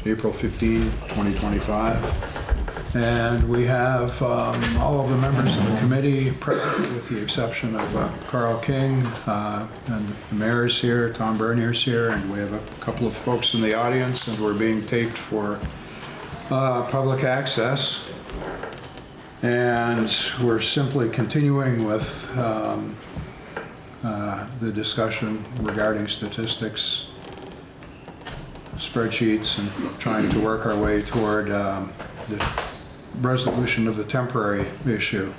April 15, 2025. And we have all of the members of the committee present with the exception of Carl King, and the mayor's here, Tom Bernier's here, and we have a couple of folks in the audience, and we're being taped for public access. And we're simply continuing with the discussion regarding statistics, spreadsheets, and trying to work our way toward the resolution of the temporary issue.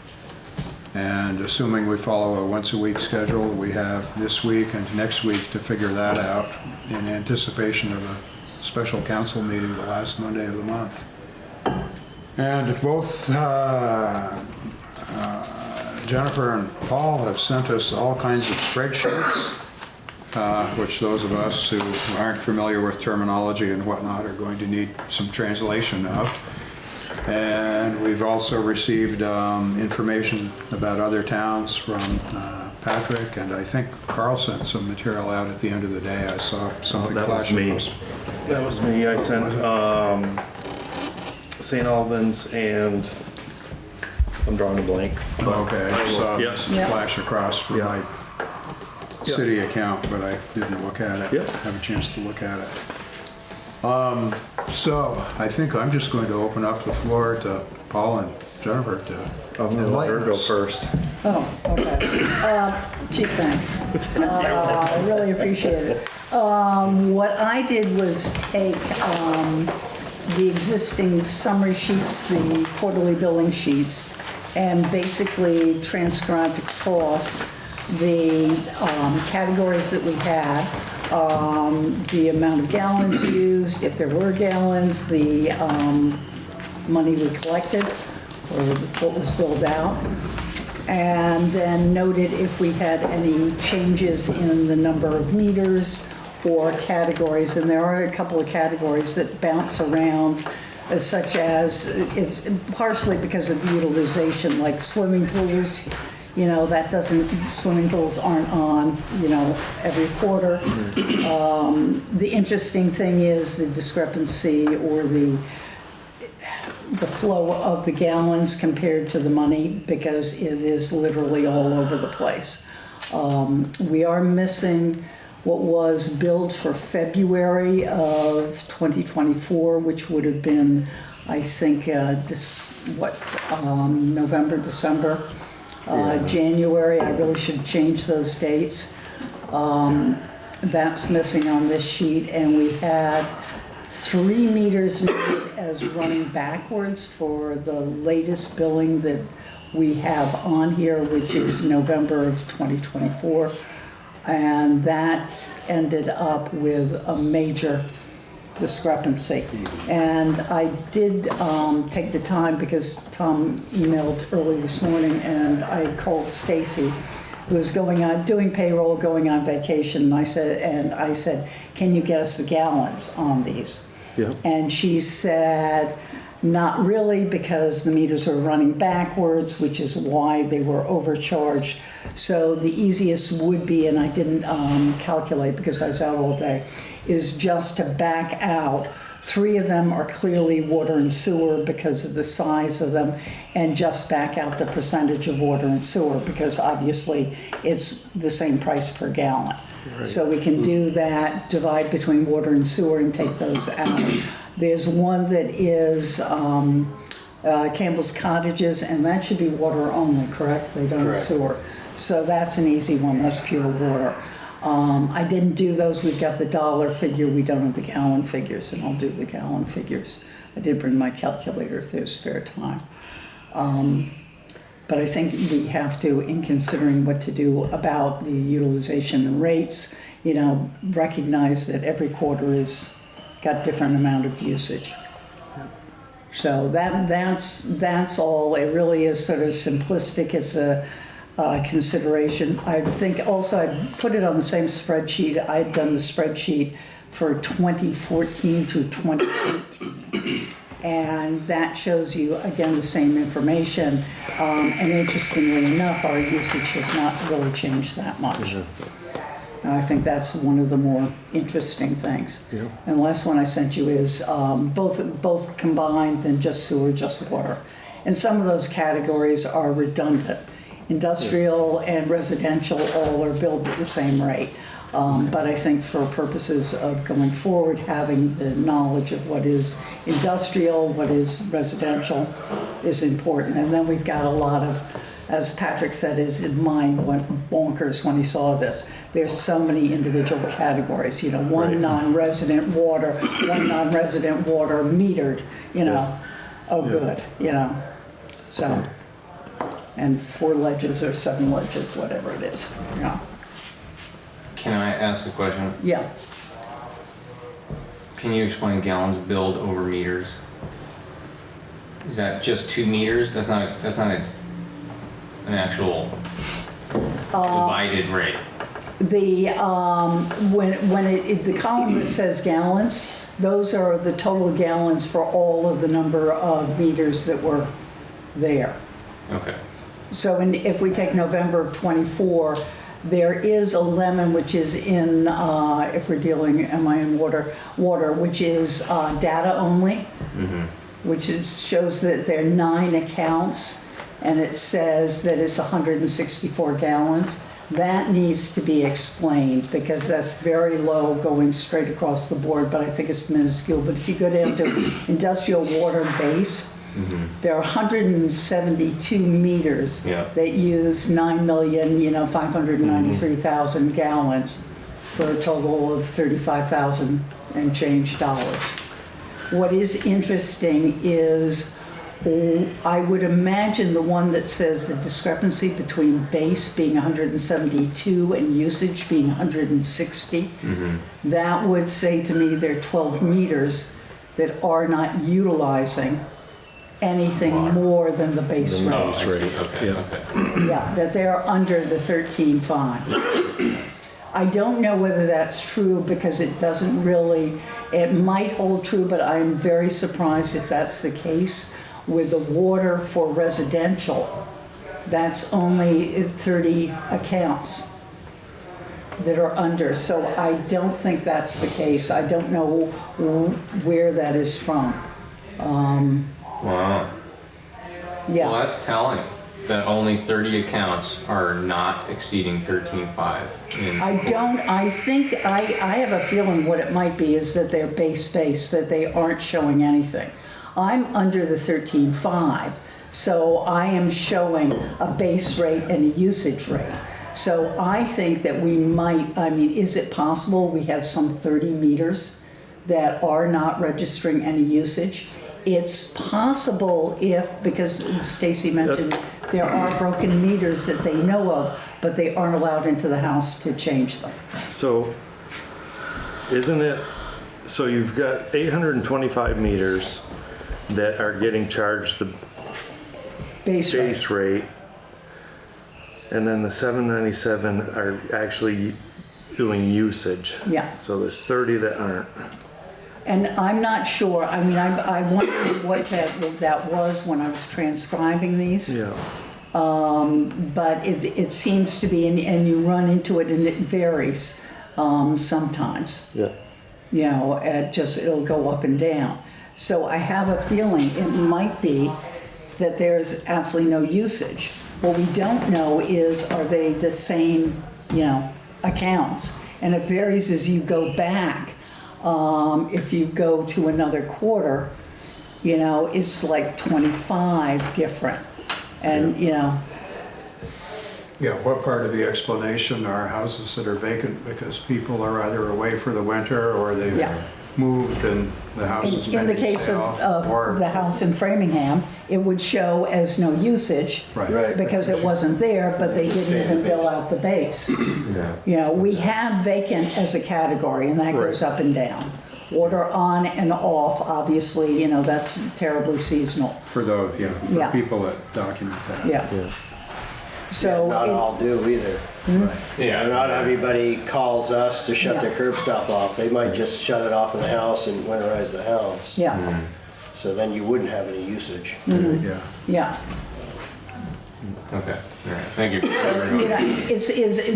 And assuming we follow a once-a-week schedule, we have this week and next week to figure that out in anticipation of a special council meeting the last Monday of the month. And both Jennifer and Paul have sent us all kinds of spreadsheets, which those of us who aren't familiar with terminology and whatnot are going to need some translation of. And we've also received information about other towns from Patrick, and I think Carl sent some material out at the end of the day. I saw something flash across. That was me. I sent St. Albans and I'm drawing a blank. Okay, I saw some flash across from my city account, but I didn't look at it. Have a chance to look at it. So I think I'm just going to open up the floor to Paul and Jennifer to I'm going to let her go first. Oh, okay. Gee, thanks. I really appreciate it. What I did was take the existing summary sheets, the quarterly billing sheets, and basically transcribed across the categories that we had, the amount of gallons used, if there were gallons, the money we collected, or what was billed out, and then noted if we had any changes in the number of meters or categories. And there are a couple of categories that bounce around, such as, it's partially because of the utilization, like swimming pools. You know, that doesn't, swimming pools aren't on, you know, every quarter. The interesting thing is the discrepancy or the flow of the gallons compared to the money, because it is literally all over the place. We are missing what was billed for February of 2024, which would have been, I think, November, December. January, I really should change those dates. That's missing on this sheet, and we had 3 meters noted as running backwards for the latest billing that we have on here, which is November of 2024. And that ended up with a major discrepancy. And I did take the time, because Tom emailed early this morning, and I called Stacy, who was doing payroll, going on vacation, and I said, can you get us the gallons on these? Yeah. And she said, not really, because the meters are running backwards, which is why they were overcharged. So the easiest would be, and I didn't calculate because I was out all day, is just to back out. 3 of them are clearly water and sewer because of the size of them, and just back out the percentage of water and sewer, because obviously it's the same price per gallon. Right. So we can do that, divide between water and sewer and take those out. There's one that is Campbell's Cottages, and that should be water only, correct? They don't have sewer. So that's an easy one, that's pure water. I didn't do those. We've got the dollar figure. We don't have the gallon figures, and I'll do the gallon figures. I did bring my calculator if there's spare time. But I think we have to, in considering what to do about the utilization and rates, you know, recognize that every quarter is got different amount of usage. So that's all. It really is sort of simplistic. It's a consideration. I think also I put it on the same spreadsheet. I'd done the spreadsheet for 2014 through 2018. And that shows you, again, the same information. And interestingly enough, our usage has not really changed that much. And I think that's one of the more interesting things. Yeah. And the last one I sent you is both combined than just sewer, just water. And some of those categories are redundant. Industrial and residential all are billed at the same rate. But I think for purposes of going forward, having the knowledge of what is industrial, what is residential is important. And then we've got a lot of, as Patrick said, his mind went bonkers when he saw this. There's so many individual categories, you know, one non-resident water metered, you know, good, you know, so. And 4 ledges or 7 ledges, whatever it is, you know. Can I ask a question? Yeah. Can you explain gallons billed over meters? Is that just 2 meters? That's not an actual divided rate. The the column that says gallons, those are the total gallons for all of the number of meters that were there. Okay. So if we take November of '24, there is a lemon which is in, if we're dealing, am I in water, which is data only, which shows that there are 9 accounts, and it says that it's 164 gallons. That needs to be explained because that's very low going straight across the board, but I think it's minuscule. But if you go down to industrial water base, there are 172 meters that use 9,593,000 gallons for a total of 35,000 and change dollars. What is interesting is I would imagine the one that says the discrepancy between base being 172 and usage being 160, that would say to me there are 12 meters that are not utilizing anything more than the base rate. Oh, I see. Okay. Yeah, that they're under the 13.5. I don't know whether that's true because it doesn't really, it might hold true, but I'm very surprised if that's the case. With the water for residential, that's only 30 accounts that are under. So I don't think that's the case. I don't know where that is from. Wow. Yeah. Well, that's telling that only 30 accounts are not exceeding 13.5. I think, I have a feeling what it might be is that they're base, that they aren't showing anything. I'm under the 13.5, so I am showing a base rate and a usage rate. So I think that we might, I mean, is it possible we have some 30 meters that are not registering any usage? It's possible if, because Stacy mentioned there are broken meters that they know of, but they aren't allowed into the house to change them. So, isn't it, so you've got 825 meters that are getting charged the Base rate, and then the 797 are actually doing usage. Yeah. So there's 30 that aren't. And I'm not sure, I mean, I wondered what that was when I was transcribing these. Yeah. But it seems to be, and you run into it and it varies sometimes. Yeah. You know, it'll go up and down. So I have a feeling it might be that there's absolutely no usage. What we don't know is, are they the same, you know, accounts? And it varies as you go back. If you go to another quarter, you know, it's like 25 different. And, you know. Yeah, what part of the explanation are houses that are vacant because people are either away for the winter or they've moved and the house has been in the case of the house in Framingham, it would show as no usage because it wasn't there, but they didn't even bill out the base. You know, we have vacant as a category, and that goes up and down. Water on and off, obviously, you know, that's terribly seasonal. For those, for people that document that. Yeah. So not all do either. Yeah. Not everybody calls us to shut their curb stop off. They might just shut it off in the house and winterize the house. Yeah. So then you wouldn't have any usage. Yeah. Yeah. Okay, all right, thank you. You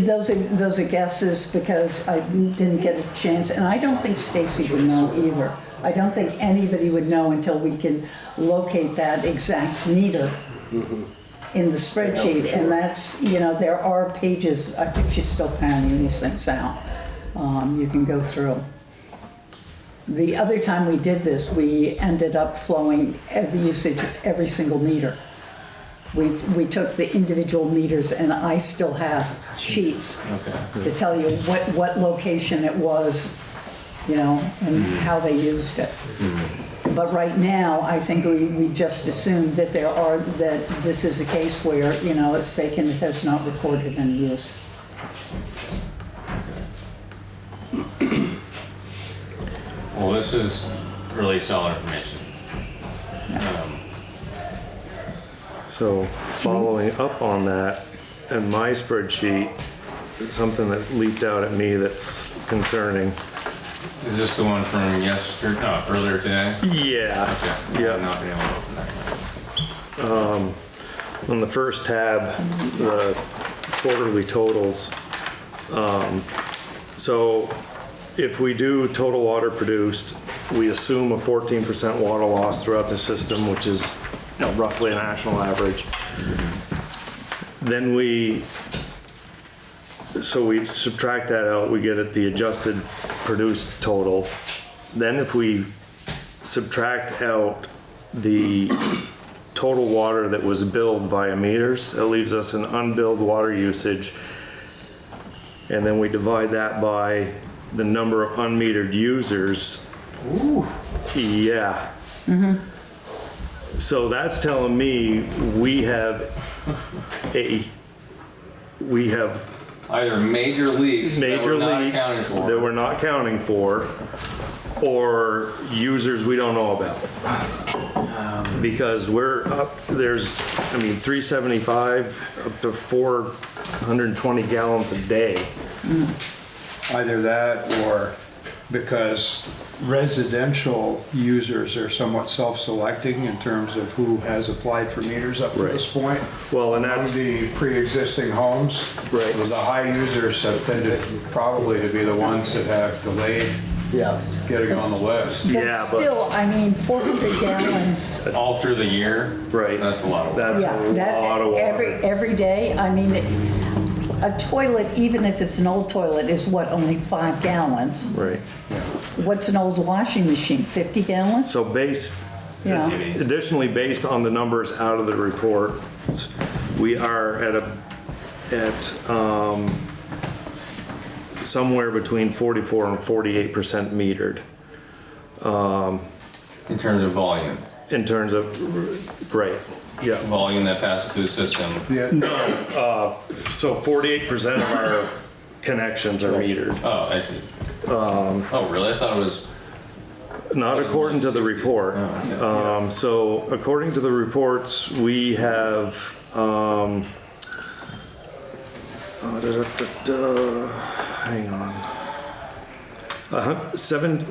know, those are guesses because I didn't get a chance, and I don't think Stacy would know either. I don't think anybody would know until we can locate that exact meter in the spreadsheet. sure. And that's, you know, there are pages, I think she's still pounding these things out. You can go through. The other time we did this, we ended up flowing the usage of every single meter. We took the individual meters, and I still have sheets to tell you what location it was, you know, and how they used it. But right now, I think we just assumed that that this is a case where, you know, it's vacant, it has not recorded in use. Well, this is really solid information. So following up on that, in my spreadsheet, something that leaped out at me that's concerning. Is this the one from yesterday, no, earlier today? Yeah. Okay. Yeah. I've not been able to open that. On the first tab, the quarterly totals. So if we do total water produced, we assume a 14% water loss throughout the system, which is, you know, roughly a national average. Then we subtract that out, we get at the adjusted produced total. Then if we subtract out the total water that was billed via meters, it leaves us an unbilled water usage. And then we divide that by the number of unmetered users. Ooh. Yeah. So that's telling me we have Either major leaks that major we're not leaks accounting for. that we're not counting for, or users we don't know about. Because we're up, there's, 375 up to 420 gallons a day. Either that or because residential users are somewhat self-selecting in terms of who has applied for meters up to this point. Well, and Among that's, the pre-existing homes, Right. the high users have tended probably to be the ones that have delayed Yeah. getting on the list. Yeah, But still, I mean, 400 gallons, All through the year? Right. That's a lot of water. that's yeah, a lot of water. every day, I mean, a toilet, even if it's an old toilet, is what, only 5 gallons? Right. What's an old washing machine, 50 gallons? So Yeah. additionally, based on the numbers out of the report, we are at somewhere between 44 and 48% metered In terms of volume. in terms of, right, yeah. Volume that passes through the system. Yeah, So 48% of our connections are metered. Oh, I see. Oh, really? I thought it was. Not according to the report. Oh, okay. So according to the reports, we have, hang on.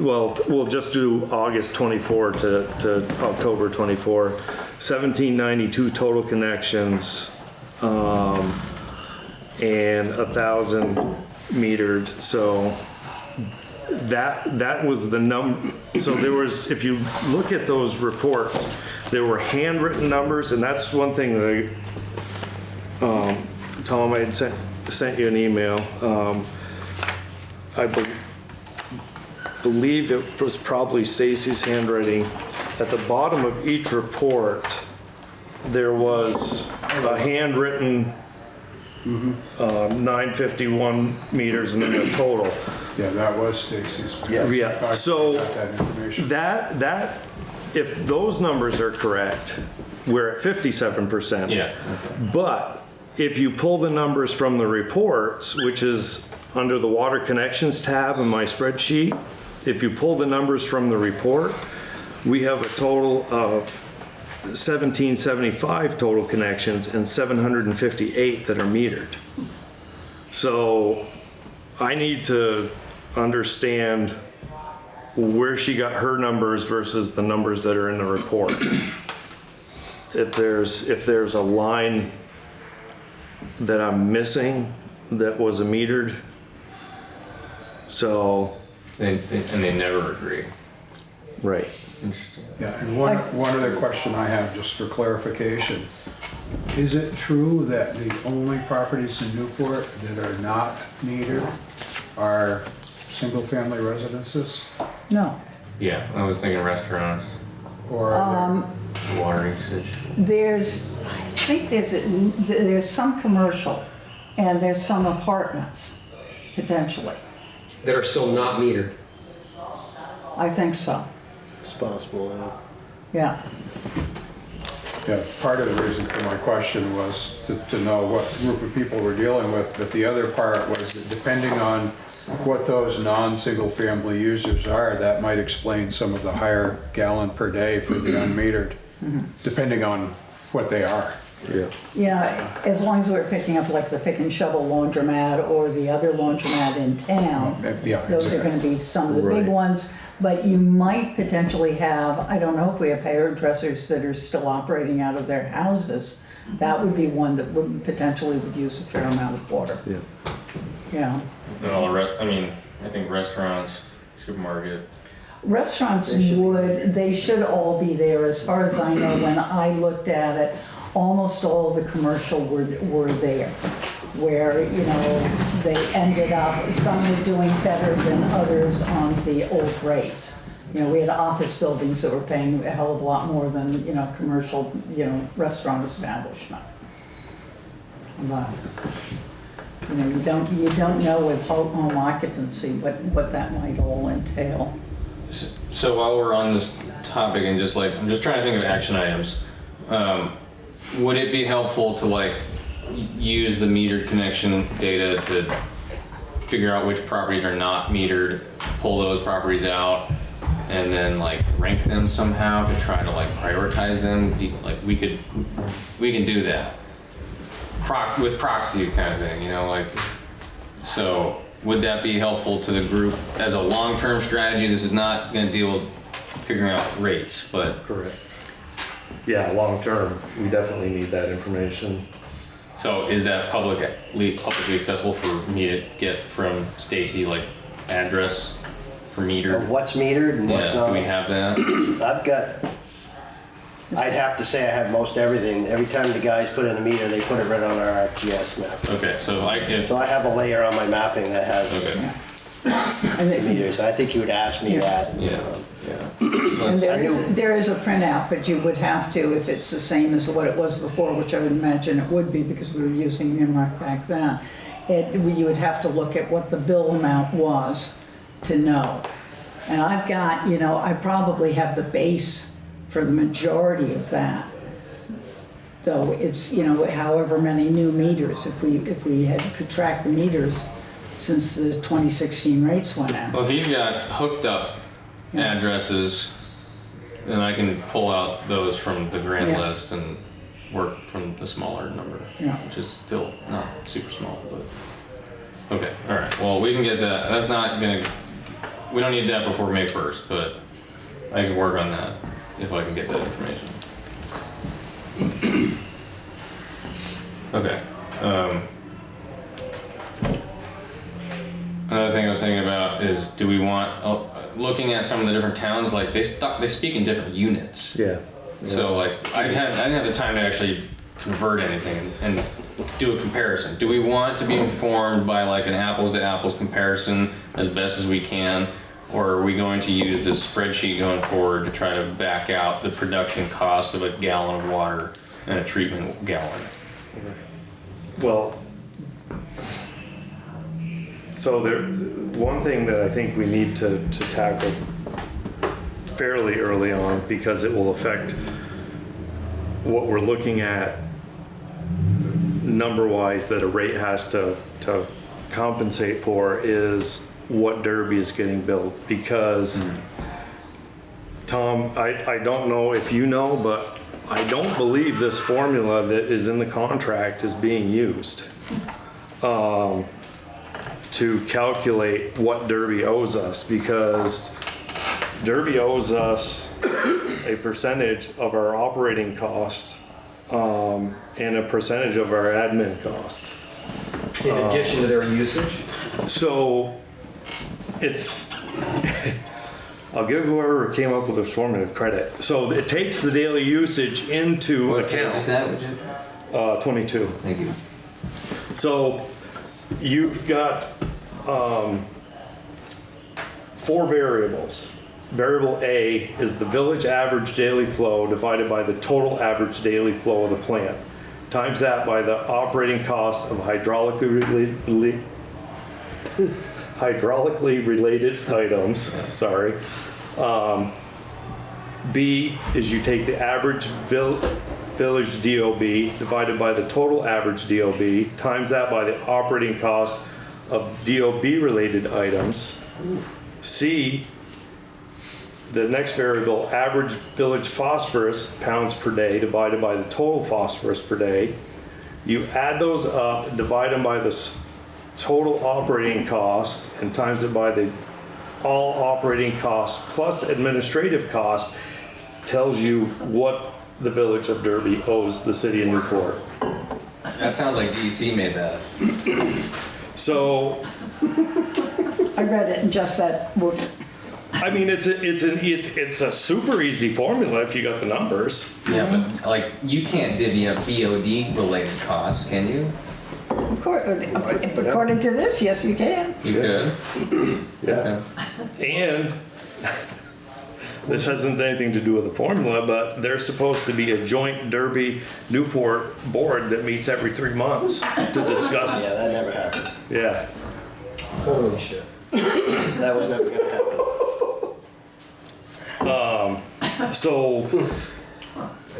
We'll just do August 24 to October 24. 1,792 total connections, and 1,000 metered. So that was the so there was, if you look at those reports, there were handwritten numbers, and that's one thing that Tom, I had sent you an email. I believe it was probably Stacy's handwriting. At the bottom of each report, there was a handwritten 951 meters and then the total. yeah, that was Stacy's. Yeah, so Got that information. that, if those numbers are correct, we're at 57%. Yeah. But if you pull the numbers from the reports, which is under the water connections tab in my spreadsheet, if you pull the numbers from the report, we have a total of 1,775 total connections and 758 that are metered. So I need to understand where she got her numbers versus the numbers that are in the report. If there's a line that I'm missing that was a metered. So, And they never agree. right. Interesting. Yeah, and one other question I have, just for clarification. Is it true that the only properties in Newport that are not metered are single-family residences? No. Yeah, I was thinking restaurants, Or are water usage. I think there's some commercial and there's some apartments, potentially. That are still not metered. I think so, It's possible, yeah. part of the reason for my question was to know what group of people we're dealing with, but the other part was that depending on what those non-single-family users are, that might explain some of the higher gallon per day for the unmetered, depending on what they are. Yeah. Yeah, as long as we're picking up like the pick and shovel laundromat or the other laundromat in town, Yeah, those are exactly. gonna be some of the big Right. ones. But you might potentially have, I don't know if we have hairdressers that are still operating out of their houses. That would be one that would potentially would use a fair amount of water, Yeah. yeah. No, I mean, I think restaurants, supermarket. Restaurants they should all be there, as far as I know. When I looked at it, almost all the commercial were there. Where, they ended up, some were doing better than others on the old rates. We had office buildings that were paying a hell of a lot more than, commercial, restaurant establishment. But, you don't know with home occupancy what that might all entail. So while we're on this topic and I'm just trying to think of action items. Would it be helpful to use the metered connection data to figure out which properties are not metered, pull those properties out, and then rank them somehow to try to prioritize them? We can do that with proxies kind of thing, so would that be helpful to the group as a long-term strategy? This is not going to deal with figuring out rates, but Correct. Yeah, long term, we definitely need that information. so is that publicly accessible for me to get from Stacy, address for meter? Of what's metered and what's Yeah, not. do we have that? I'd have to say I have most everything. Every time the guys put in a meter, they put it right on our ArcGIS map. Okay, so So I have a layer on my mapping that has okay, And meters. I think you would ask me that. yeah. And there is a printout, but you would have to, if it's the same as what it was before, which I would imagine it would be because we were using NIMRAC back then, you would have to look at what the bill amount was to know. And I've got, I probably have the base for the majority of that. Though it's, however many new meters, if we could track the meters since the 2016 rates went out. Well, if you've got hooked up addresses, then I can pull out those from the grant Yeah. list and work from the smaller number, Yeah. which is still not super small, but okay, all right. Well, we can get that. That's not gonna. We don't need that before May 1st, but I can work on that if I can get that information. Okay. Another thing I was thinking about is, do we want looking at some of the different towns? They speak in different units. Yeah. So I didn't have the time to actually convert anything and do a comparison. Do we want to be informed by an apples to apples comparison as best as we can, or are we going to use this spreadsheet going forward to try to back out the production cost of a gallon of water and a treatment gallon? Well, so one thing that I think we need to tackle fairly early on, because it will affect what we're looking at number-wise that a rate has to compensate for, is what Derby is getting billed. Because, Tom, I don't know if you know, but I don't believe this formula that is in the contract is being used to calculate what Derby owes us, because Derby owes us a percentage of our operating costs and a percentage of our admin cost. In addition to their usage? So it's, I'll give whoever came up with this formula credit. So it takes the daily usage into What page is account. that? 22. Thank you. So you've got 4 variables. Variable A is the village average daily flow divided by the total average daily flow of the plant. Times that by the operating cost of hydraulically related items, sorry. B is you take the average village DOB divided by the total average DOB, times that by the operating cost of DOB related items. C, the next variable, average village phosphorus pounds per day divided by the total phosphorus per day. You add those up, divide them by the total operating cost, and times it by the all operating costs plus administrative cost, tells you what the village of Derby owes the city of Newport. That sounds like DC made that. So, I read it and just that, I mean, it's a super easy formula if you got the numbers. Yeah, but like you can't divvy up BOD related costs, can you? according to this, yes, you can. You could. Yeah. And this hasn't anything to do with the formula, but there's supposed to be a joint Derby Newport board that meets every 3 months to discuss. Yeah, that never happened. Yeah. Holy shit. That was never gonna happen. So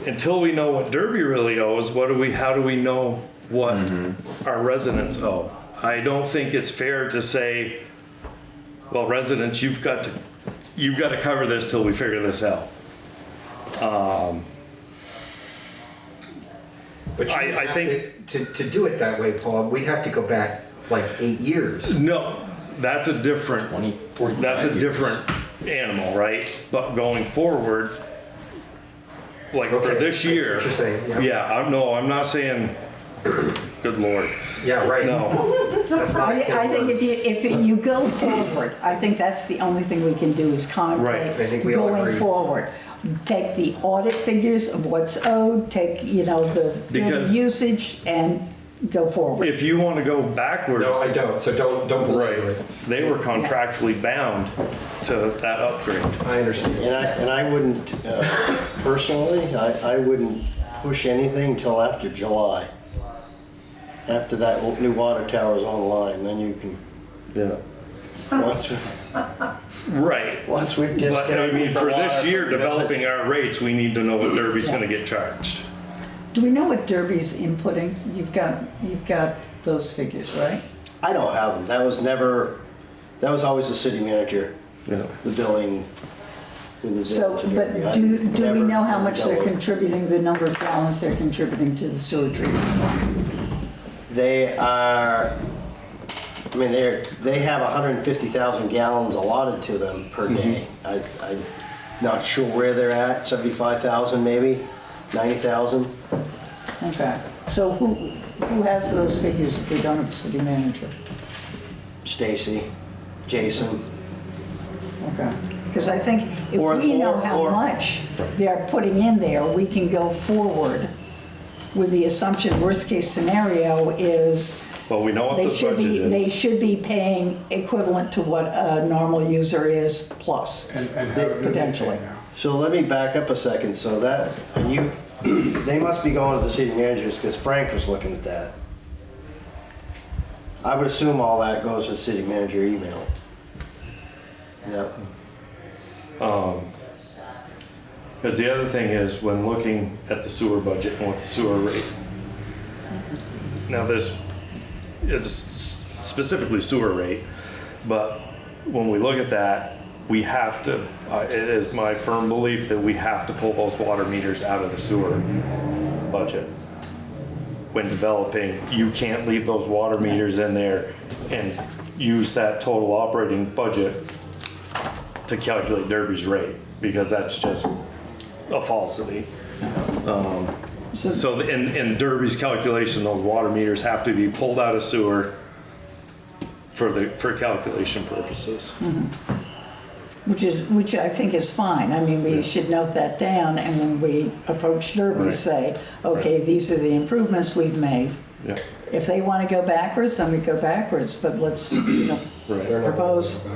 until we know what Derby really owes, how do we know what our residents owe? I don't think it's fair to say, well, residents, you've got to cover this till we figure this out. But you I would have think- to do it that way, Paul, we'd have to go back like 8 years. No, that's a different, 20, 45 that's a years. different animal, right? But going forward, like for Okay, this I see year. what you're saying, yeah. Yeah, I'm not saying, good Lord, Yeah, right. no. That's not I think if you go forward, I think that's the only thing we can do is Right. contemplate I think we all going agree. forward. Take the audit figures of what's owed, take, the Because- usage and go forward. If you want to go backwards. No, I don't, so don't belabor Right, it. they were contractually bound to that upgrade. I understand. And I wouldn't, personally, I wouldn't push anything till after July. After that new water tower is online, then you can, Yeah. once Right. we've But I disconnected mean, the for water this year, from the village. developing our rates, we need to know what Derby's gonna get charged. Do we know what Derby's inputting? You've got those figures, right? I don't have them. That was always the city manager, Yeah. the billing. with the So, village. but I do we never know how much they're dealt with- contributing, the number of gallons they're contributing to the sewer treatment plant? They are, they have 150,000 gallons allotted to them per day. I'm not sure where they're at, 75,000 maybe, 90,000. Okay, so who has those figures if we don't have a city manager? Stacy, Jason. Okay, because I think if Or- we know or- how or- much they're putting in there, we can go forward with the assumption, worst case scenario is Well, we know what the they budget should be paying equivalent to what a normal user is plus. And how do they Potentially. pay now? So let me back up a second. So that, they must be going to the city managers because Frank was looking at that. I would assume all that goes to the city manager email. Yep. Because the other thing is, when looking at the sewer budget and what the sewer rate. Now, this is specifically sewer rate, but when we look at that, we have to, it is my firm belief that we have to pull those water meters out of the sewer budget. When developing, you can't leave those water meters in there and use that total operating budget to calculate Derby's rate, because that's just a falsity. So in Derby's calculation, those water meters have to be pulled out of sewer for calculation purposes. Which I think is fine. I mean, we should note that down, and when we approach Derby, Right. say, okay, these are the improvements we've made. Yeah. If they want to go backwards, then we go backwards, but let's, Right. propose.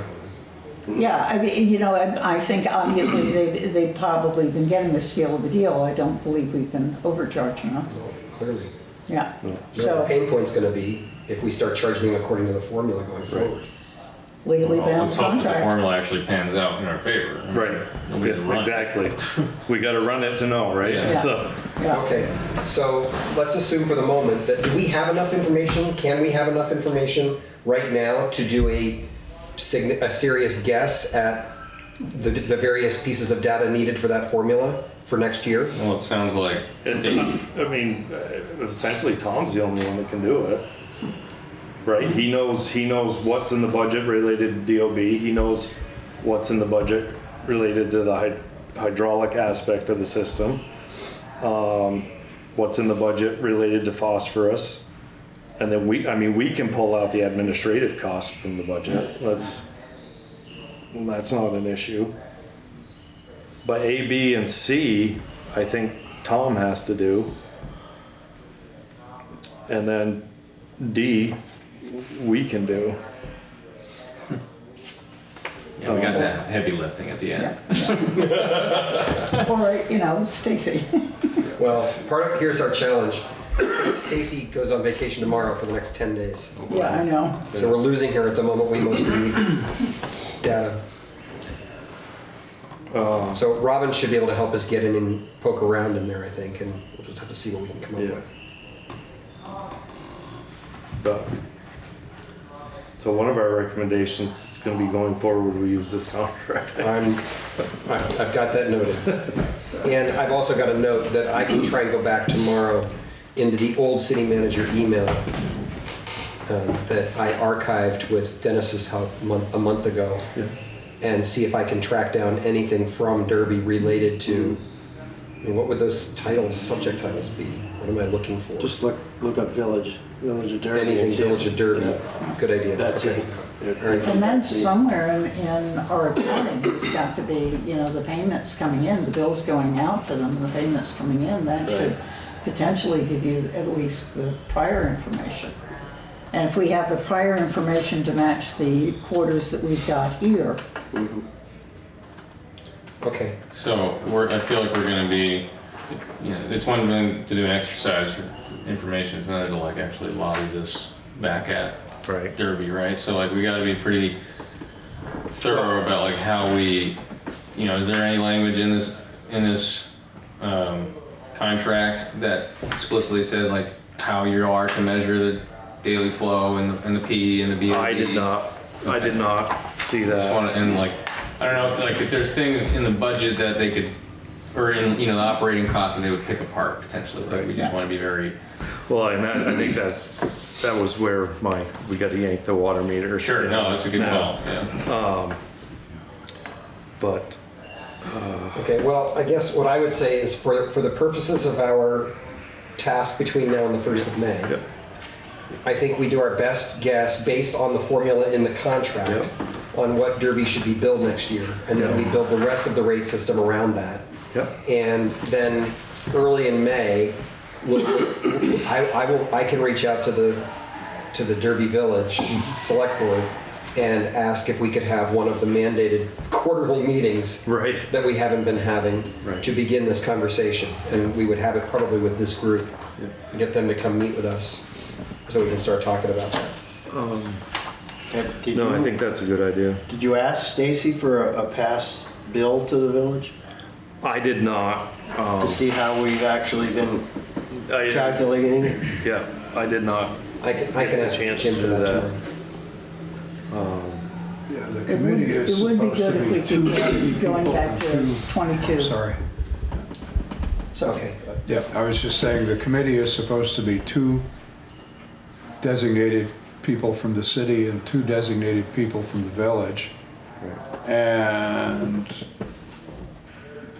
Yeah, I mean, I think obviously they've probably been getting a steal of a deal. I don't believe we've been overcharging them. Well, clearly. Yeah. The So pain point's gonna be if we start charging them according to the formula going forward. legally Well, bound let's hope that the contract. formula actually pans out in our favor. Right. Nobody's Yeah, running. exactly. We got to run it to know, right? Yeah. So, Yeah. Okay, so let's assume for the moment that do we have enough information? Can we have enough information right now to do a serious guess at the various pieces of data needed for that formula for next year? Well, it sounds like essentially Tom's the only one that can do it. Right? He knows what's in the budget related to DOB. He knows what's in the budget related to the hydraulic aspect of the system. What's in the budget related to phosphorus. And then we can pull out the administrative costs from the budget. That's not an issue. But A, B, and C, I think Tom has to do. And then D, we can do. yeah, we got that heavy lifting at the end. Or, Stacy. Well, here's our challenge. Stacy goes on vacation tomorrow for the next 10 days. Yeah, I know. So we're losing her at the moment we most need data. So Robin should be able to help us get in and poke around in there, I think, and we'll just have to see what we can come up Yeah. with. So one of our recommendations is going to be going forward, we use this contract. I've got that noted. And I've also got a note that I can try and go back tomorrow into the old city manager email that I archived with Dennis's help a month ago, and see if I can track down anything from Derby related to, what would those subject titles be? What am I looking for? Just look up Village of Derby. Anything and see if- Village of Derby. Yeah. Good idea. That's Okay. it. All right. And then somewhere in our accounting, there's got to be, the payments coming in, the bills going out to them, the payments coming in, that should Right. potentially give you at least the prior information. And if we have the prior information to match the quarters that we've got here, Okay. So I feel like we're gonna be, it's one thing to do an exercise for information, it's another to like actually lobby this back at Right. Derby, right? So like we gotta be pretty thorough about like how we, is there any language in this contract that explicitly says like how you are to measure the daily flow and the P and the BOD? I did not see Just that. wanna, and like, I don't know, like if there's things in the budget that they could, or in, the operating costs that they would pick apart potentially, like we just wanna be very, Well, and I think that was where we got to yank the water meter. sure, no, that's a good call, yeah. But, Okay, well, I guess what I would say is for the purposes of our task between now and the 1st of May, Yep. I think we do our best guess based on the formula in the contract Yep. on what Derby should be billed next year. And then we build the rest of the rate system around that. Yep. And then early in May, I can reach out to the Derby Village Select Board and ask if we could have one of the mandated quarterly meetings Right. that we haven't been having Right. to begin this conversation. And we would have it probably with this group, and get them to come meet with us so we can start talking about that. Did no, I you- think that's a good idea. Did you ask Stacy for a past bill to the village I did not. to see how we've actually been I, calculating it? yeah, I did not. I can ask chance Jim to for do that that. tomorrow. Yeah, the it would, committee is it would be supposed to good if we be two could city get going people back and to two- 22. Sorry. So, okay. Yeah, I was just saying the committee is supposed to be two designated people from the city and two designated people from the village. And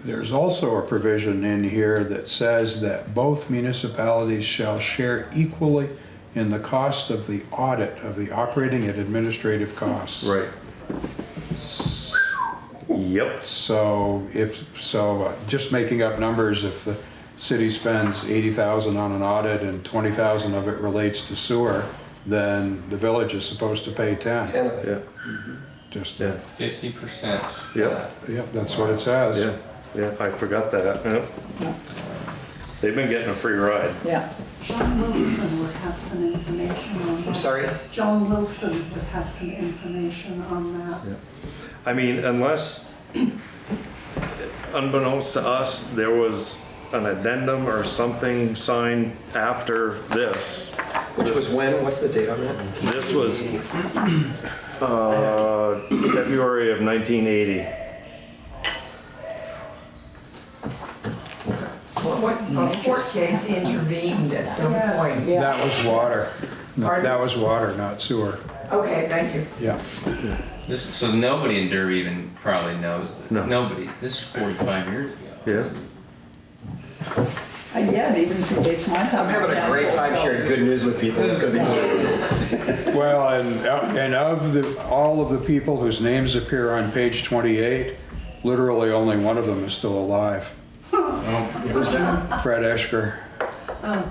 There's also a provision in here that says that both municipalities shall share equally in the cost of the audit of the operating and administrative costs. Right. Yep. So just making up numbers, if the city spends 80,000 on an audit and 20,000 of it relates to sewer, then the village is supposed to pay 10. 10 of it. Yeah. Just, Yeah. 50%. Yep. Yep, that's what it says. Yeah. Yeah. I forgot that. Yep. They've been getting a free ride. Yeah. John Wilson would have some information on that. I'm sorry? John Wilson would have some information on that. I mean, unless, unbeknownst to us, there was an addendum or something signed after this. Which was when? What's the date on that? This was February of 1980. A court case intervened at some point. That was water. No, Pardon? that was water, not sewer. Okay, thank you. Yeah. So nobody in Derby even probably knows that. No. Nobody. This is 45 years ago. Yeah. Yeah, it even predates my time. I'm having a great time sharing good news with people. It's going to be good. Well, and of all of the people whose names appear on page 28, literally only one of them is still alive. Who's that? Fred Eschker.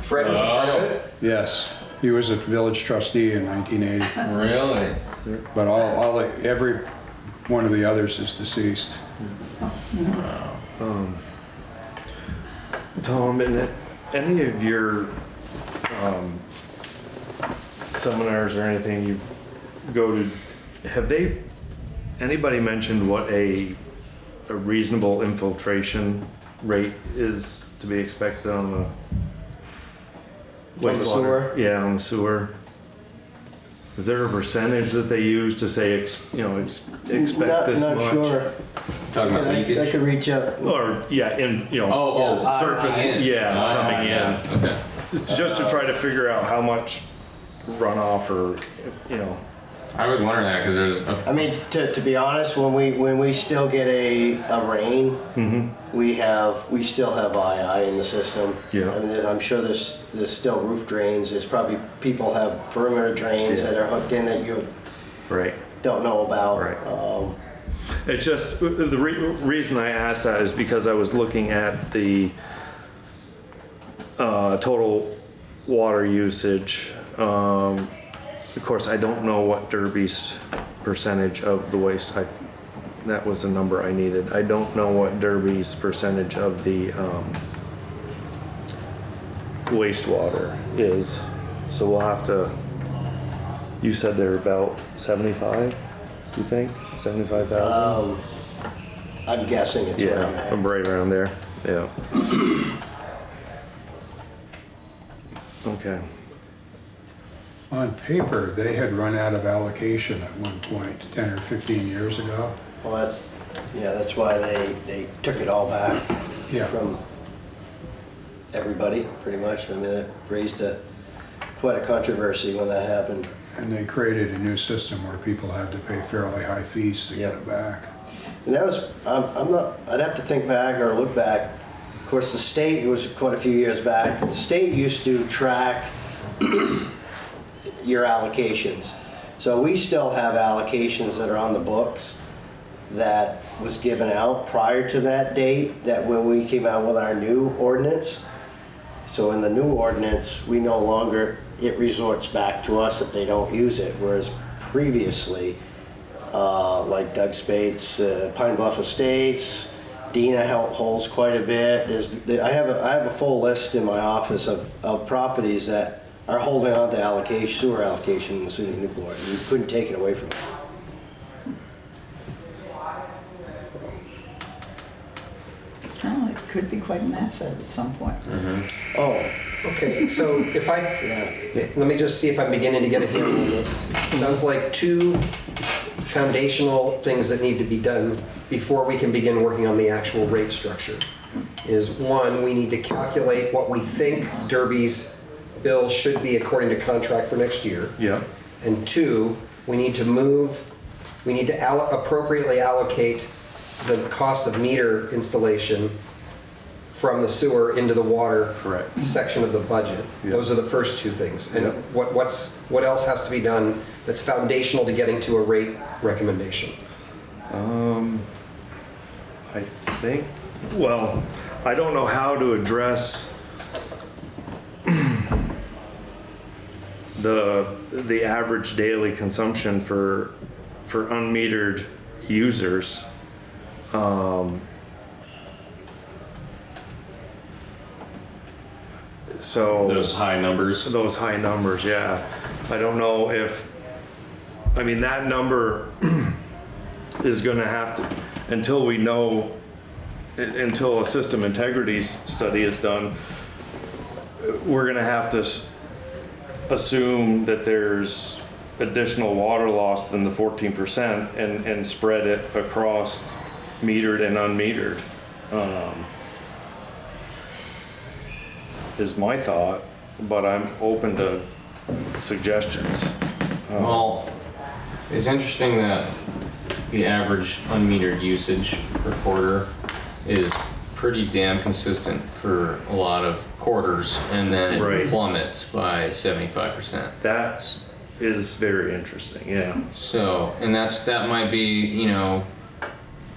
Fred was a part of it? Yes, he was a village trustee in 1980. Really? But every one of the others is deceased. Tom, in any of your seminars or anything you go to, have anybody mentioned what a reasonable infiltration rate is to be expected on the On the wastewater? sewer? Yeah, on the sewer. Is there a percentage that they use to say, expect this much? Not sure. Talking about I leakage? could reach out. Or, yeah, Oh, surface, in. yeah, coming in. Yeah, okay. Just to try to figure out how much runoff or, I was wondering that because there's I mean, to be honest, when we still get a rain, we still have II in the system. Yeah. I mean, I'm sure there's still roof drains. There's probably people have perimeter drains that are hooked in that you right. don't know about. Right. It's just, the reason I asked that is because I was looking at the total water usage. Of course, I don't know what Derby's percentage of the waste, that was the number I needed. I don't know what Derby's percentage of the wastewater is. So we'll have to, you said they're about 75, you think? 75,000? I'm guessing it's around Yeah, that. I'm right around there, yeah. Okay. On paper, they had run out of allocation at one point, 10 or 15 years ago. Well, that's why they took it all back Yeah. from everybody, pretty much. I mean, it raised quite a controversy when that happened. And they created a new system where people had to pay fairly high fees to get it back. And that was, I'd have to think back or look back. Of course, the state, it was quite a few years back, the state used to track your allocations. So we still have allocations that are on the books that was given out prior to that date, that when we came out with our new ordinance. So in the new ordinance, we no longer, it resorts back to us if they don't use it, whereas previously, like Doug Spates, Pine Bluff Estates, Dina holds quite a bit. I have a full list in my office of properties that are holding on to sewer allocation in the city of Newport, and you couldn't take it away from them. Well, it could be quite massive at some point. Oh, Okay, so if let me just see if I'm beginning to get a handle on this. Sounds like two foundational things that need to be done before we can begin working on the actual rate structure. Is one, we need to calculate what we think Derby's bill should be according to contract for next year. Yeah. And two, we need to appropriately allocate the cost of meter installation from the sewer into the water Correct. section of the budget. Yeah. Those are the first two things. And Yeah. what else has to be done that's foundational to getting to a rate recommendation? I think, well, I don't know how to address the average daily consumption for unmetered users. So Those high numbers. those high numbers, yeah. I don't know if, I mean, that number is gonna have to, until we know, until a system integrity study is done, we're gonna have to assume that there's additional water loss than the 14% and spread it across metered and unmetered. Is my thought, but I'm open to suggestions. Well, it's interesting that the average unmetered usage per quarter is pretty damn consistent for a lot of quarters, and then Right. it plummets by 75%. That is very interesting, yeah. So, and that might be, you know,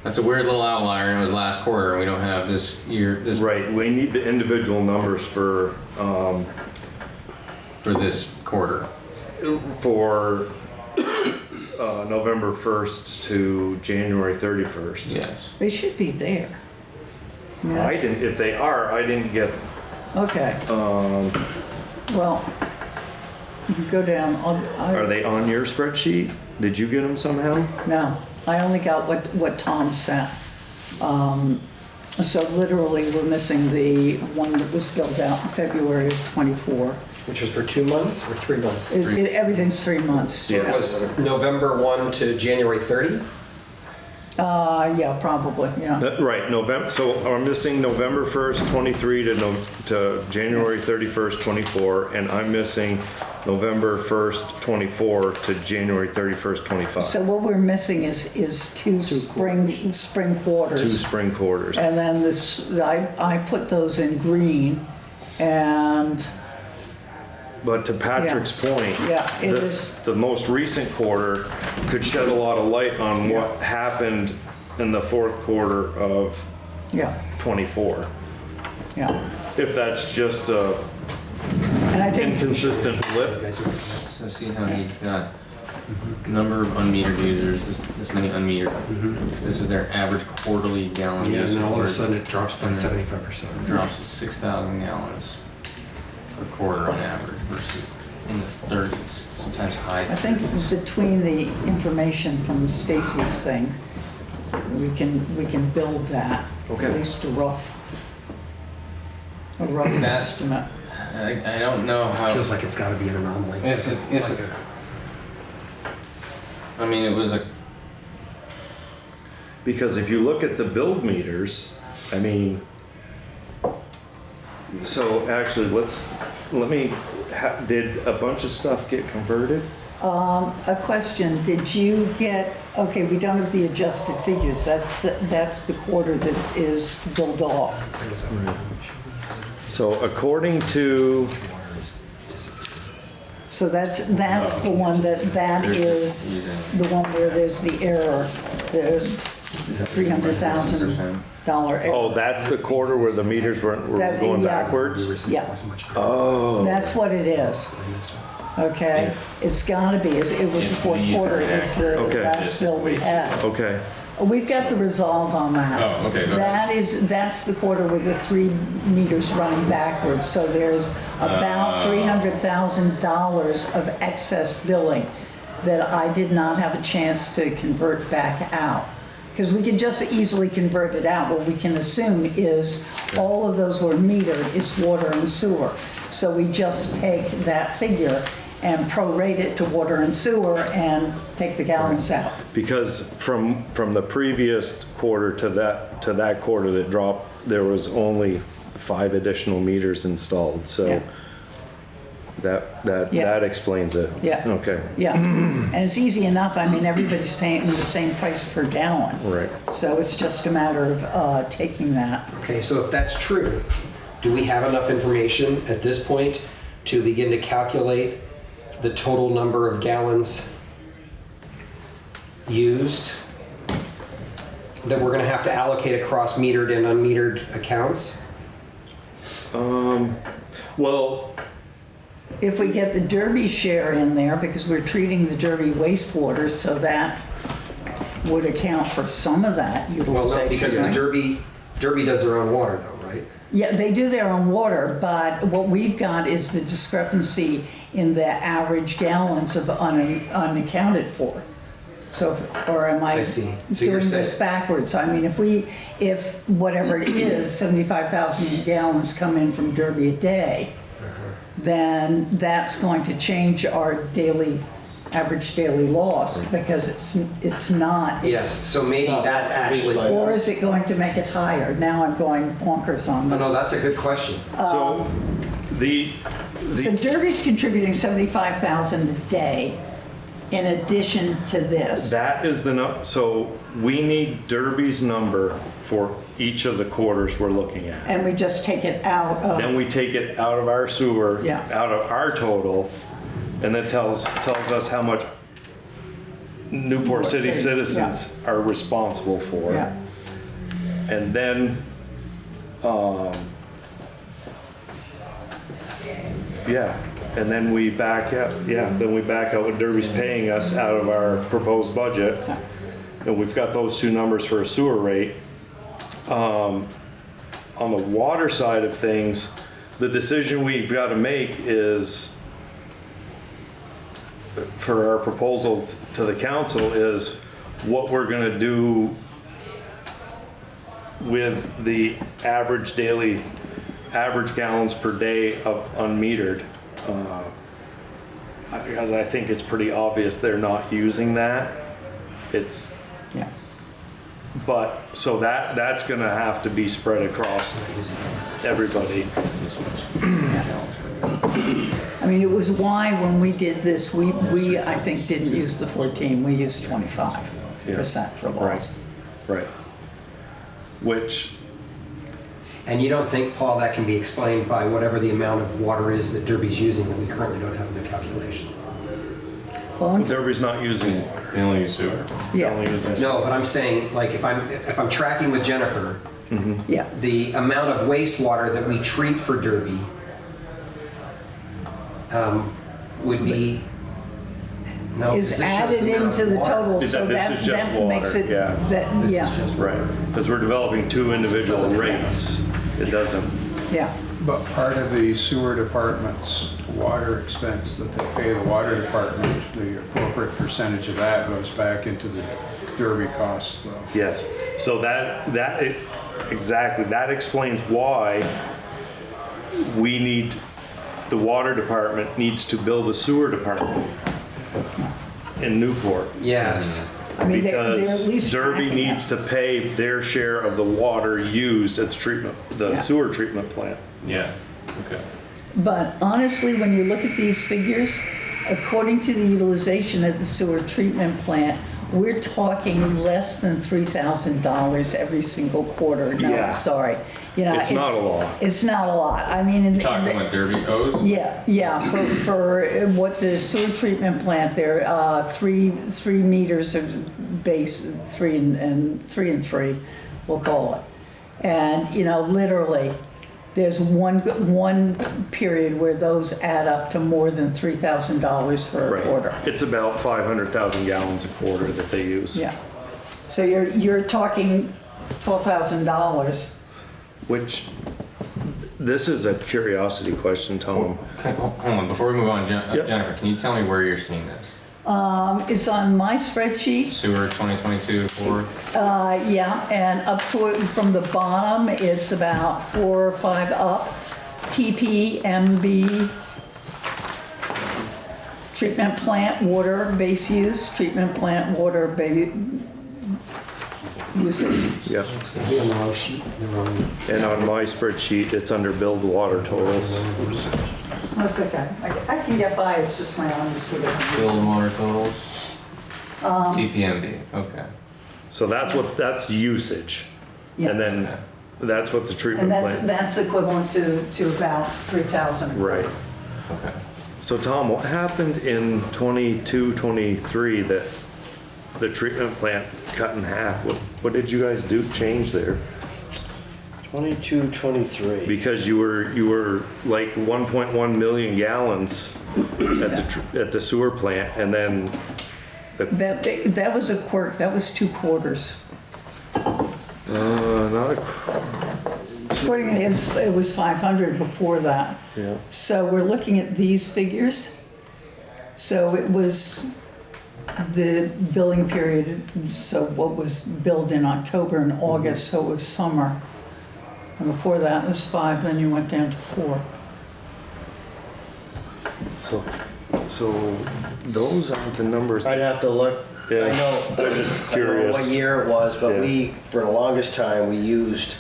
that's a weird little outlier, and it was last quarter, and we don't have this year, this Right, we need the individual numbers for this quarter. November 1st to January 31st. Yes. They should be there. I didn't, if they are, I didn't get, Okay. Well, you go down, are they on your spreadsheet? Did you get them somehow? no, I only got what Tom sent. So literally, we're missing the one that was filled out in February of '24. Which was for 2 months or 3 months? Everything's 3 months. It was November 1 to January 30? Yeah, probably, yeah. Right, November, so I'm missing November 1st, 23 to January 31st, 24, and I'm missing November 1st, 24 to January 31st, 25. So what we're missing is two spring quarters. 2 spring quarters. And then this, I put those in green, and But to Patrick's point, Yeah, it is. the most recent quarter could shed a lot of light on what happened in the fourth quarter of yeah, 24. yeah. If that's just a And I think, inconsistent blip. So see how he got number of unmetered users, this many unmetered. This is their average quarterly gallon Yeah, use. and then all of a or sudden it drops by 75%. drops to 6,000 gallons per quarter on average versus in the 30s, sometimes high. I think 30s. between the information from Stacy's thing, we can build that. Okay. At least a rough That's- estimate. I don't know how. Feels like it's got to be an anomaly. I mean, it was a. Because if you look at the build meters, I mean, so actually, did a bunch of stuff get converted? A question, did you get, okay, we don't have the adjusted figures, that's the quarter that is billed off. So according to, So that's the one that is the one where there's the error, the $300,000 error. oh, that's the quarter where the meters were That- going yeah. backwards? Yeah, Oh, that's what it is. Okay, it's gotta be, it was the fourth quarter, it's the Okay. last bill we had. okay. We've got the resolve on that. Oh, okay, okay. That's the quarter with the 3 meters running backwards, so there's about $300,000 of excess billing that I did not have a chance to convert back out. Because we can just easily convert it out. What we can assume is all of those were metered, it's water and sewer. So we just take that figure and prorate it to water and sewer and take the gallons out. Because from the previous quarter to that quarter that dropped, there was only 5 additional meters installed, so. Yeah. Yeah. That explains it. Yeah. Okay, Yeah, and it's easy enough. I mean, everybody's paying the same price per gallon. right. So it's just a matter of taking that. Okay, so if that's true, do we have enough information at this point to begin to calculate the total number of gallons used that we're gonna have to allocate across metered and unmetered accounts? Well, If we get the Derby share in there, because we're treating the Derby wastewater, so that would account for some of that Well, no, utilization. because the right? Derby does their own water though, right? Yeah, they do their own water, but what we've got is the discrepancy in the average gallons of unaccounted for. So, or am I I see. So you're doing this saying- backwards? I mean, if whatever it is, 75,000 gallons come in from Derby a day, then that's going to change our average daily loss, because it's not. Yes, so maybe that's actually, Or is it going to make it higher? Now I'm going bonkers on oh this. no, that's a good question. so So Derby's contributing 75,000 a day in addition to this. that is so we need Derby's number for each of the quarters we're looking at. And we just take it out of. Then we take it out of our sewer, Yeah. out of our total, and it tells us how much Newport City City, citizens are responsible for. Yeah, And then, and then we back out, then we back out what Derby's paying us out of our proposed budget. And we've got those two numbers for a sewer rate. On the water side of things, the decision we've got to make is, for our proposal to the council, is what we're going to do with the average gallons per day of unmetered. Because I think it's pretty obvious they're not using that. yeah. But, so that's gonna have to be spread across everybody. I mean, it was why when we did this, we I think didn't use the 14, we used 25% for loss. Right. Which, And you don't think, Paul, that can be explained by whatever the amount of water is that Derby's using that we currently don't have in the calculation? Well, Derby's not using water. They only use sewer. They're yeah, only using- No, but I'm saying, like, if I'm tracking with Jennifer, yeah. the amount of wastewater that we treat for Derby would be, no, Is this shows added the amount into of the water. total, This so is that just makes water, it, yeah. that, This yeah, is just Right, because we're developing two individual rates. It doesn't, yeah. But part of the sewer department's water expense that they pay the water department, the appropriate percentage of that goes back into the Derby costs, though. yes. So exactly, that explains why the water department needs to build a sewer department in Newport. Yes. I mean, they're at Because least Derby tracking needs to pay their share of the water used at the Yeah. sewer treatment plant. Yeah, okay. But honestly, when you look at these figures, according to the utilization at the sewer treatment plant, we're talking less than $3,000 every single quarter. No, Yeah. sorry. You know, It's not a lot. It's not a lot. I mean, in Talking the, about Derby owes? yeah, for what the sewer treatment plant there, 3 meters of base, 3 and 3, we'll call it. And, you know, literally, there's one period where those add up to more than $3,000 for a quarter. It's about 500,000 gallons a quarter that they use. Yeah. So you're talking $12,000. Which, this is a curiosity question, Tom. Hold on, before we move on, Yep. Jennifer, can you tell me where you're seeing this? It's on my spreadsheet. Sewer 2022 forward? Yeah, and up to it from the bottom, it's about 4 or 5 up. TP, MB, treatment plant water base use, treatment plant water usage. Yeah. Be on the wrong sheet, the wrong. And on my spreadsheet, it's under billed water totals. That's okay. I can get by, it's just my honest with it. Bill and water totals? TPMD, okay. So that's usage. Yeah. And then that's what the treatment And plant. that's equivalent to about 3,000. Right. Okay. So Tom, what happened in 22, 23 that the treatment plant cut in half? What did you guys do, change there? 22, 23. Because you were like 1.1 million gallons at the sewer plant, and then That was a quirk, that was 2 quarters. not a, According to it was 500 before that. yeah. So we're looking at these figures. So it was the billing period, so what was billed in October and August, so it was summer. And before that was 5, then you went down to 4. So those aren't the numbers. I'd have to look. Yeah. I don't know Curious. what year it was, but Yeah. we, for the longest time, we used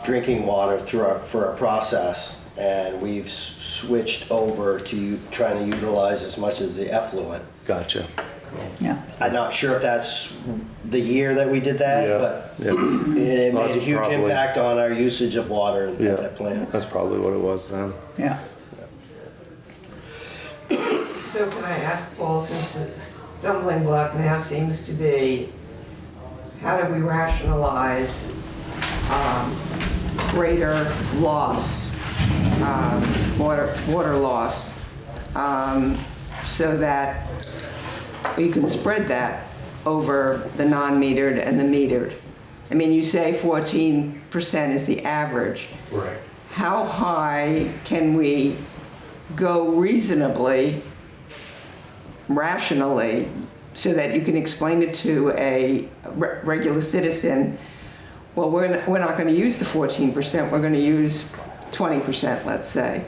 drinking water for a process, and we've switched over to trying to utilize as much as the effluent. Gotcha. Yeah. I'm not sure if that's the year that we did that, Yeah. but Yeah. it Well, made a that's huge probably- impact on our usage of water Yeah. at that plant. That's probably what it was then. Yeah. So can I ask Paul, since the stumbling block now seems to be, how do we rationalize greater loss, water loss, so that you can spread that over the non-metered and the metered? I mean, you say 14% is the average. Right. How high can we go reasonably, rationally, so that you can explain it to a regular citizen? Well, we're not going to use the 14%, we're going to use 20%, let's say.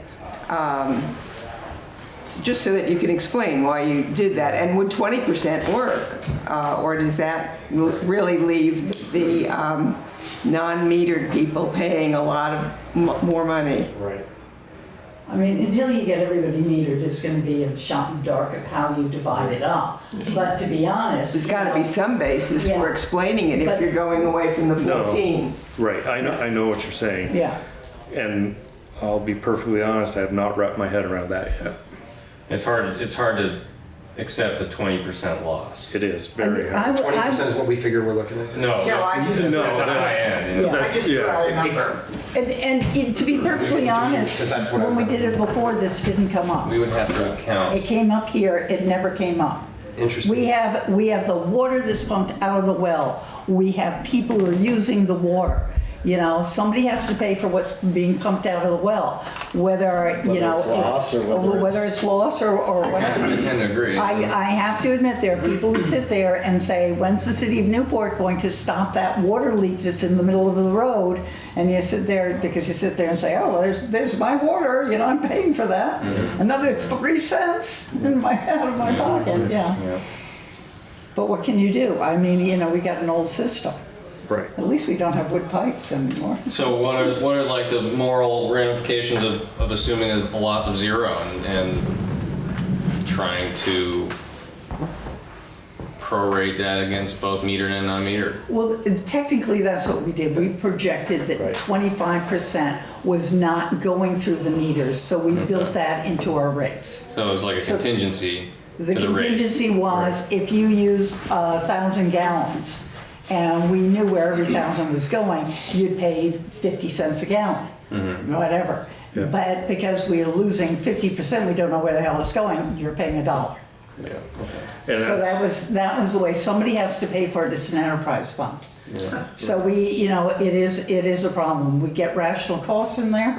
Just so that you can explain why you did that. And would 20% work? Or does that really leave the non-metered people paying a lot of more money? Right. I mean, until you get everybody metered, it's gonna be a shot in the dark of how you divide it up. But to be honest. There's you got to know, be some basis for Yeah. explaining it if But- you're going away from the No. 14. Right. I know what you're saying. Yeah. And I'll be perfectly honest, I have not wrapped my head around that yet. It's hard to accept a 20% loss. It is very hard. 20% is what we figure we're looking at? No, No, I just- no, No, the that's- high end. Yeah. I just threw out a number. And to be perfectly honest, Because that's what I when was we did it before, this didn't come up. We would have to count. It came up here, it never came up. Interesting. We have the water that's pumped out of the well. We have people who are using the water. You know, somebody has to pay for what's being pumped out of the well, whether, you Whether know. it's loss or whether it's- it's loss or I whatever. tend to agree. I have to admit, there are people who sit there and say, when's the city of Newport going to stop that water leak that's in the middle of the road? And you sit there, because you sit there and say, oh, well, there's my water, you know, I'm paying for that. Another 3 cents out of my pocket, yeah. Yeah. But what can you do? I mean, you know, we got an old system. Right. At least we don't have wood pipes anymore. So what are like the moral ramifications of assuming a loss of 0 and trying to prorate that against both metered and non-metered? Well, technically, that's what we did. We projected that Right. 25% was not going through the meters, so we built that into our rates. So it was like a So- contingency The to the rate. contingency was if you used 1,000 gallons and we knew where every 1,000 was going, you'd pay 50 cents a gallon, whatever. Yeah. But because we are losing 50%, we don't know where the hell it's going, you're paying $1. Yeah. Okay. And So that's- that was the way, somebody has to pay for it, it's an enterprise fund. Yeah. So we, you know, it is a problem. We get rational costs in there.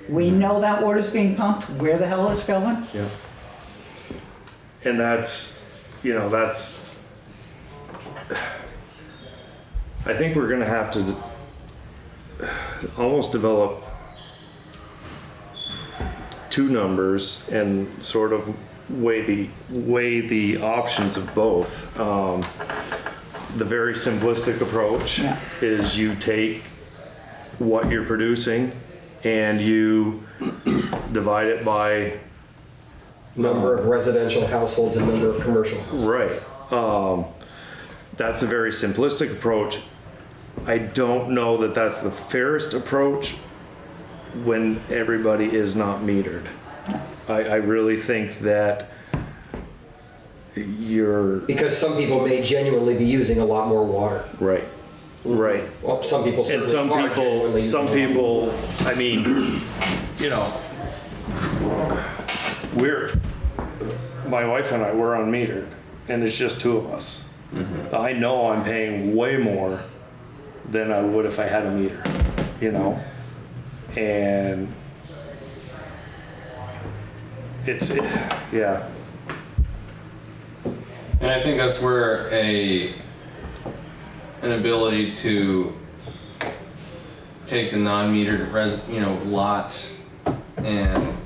We know that water's being pumped, where the hell it's going. Yeah. And that's, you know, I think we're gonna have to almost develop 2 numbers and sort of weigh the options of both. The very simplistic approach Yeah. is you take what you're producing and you divide it by, Number of residential households and number of commercial households. right. That's a very simplistic approach. I don't know that that's the fairest approach when everybody is not metered. I really think that you're, Because some people may genuinely be using a lot more water. right, right. Well, some people And certainly are genuinely some using a lot more. people, I mean, you know, my wife and I, we're unmetered, and it's just two of us. I know I'm paying way more than I would if I had a meter, you know? And yeah. And I think that's where an ability to take the non-metered lots and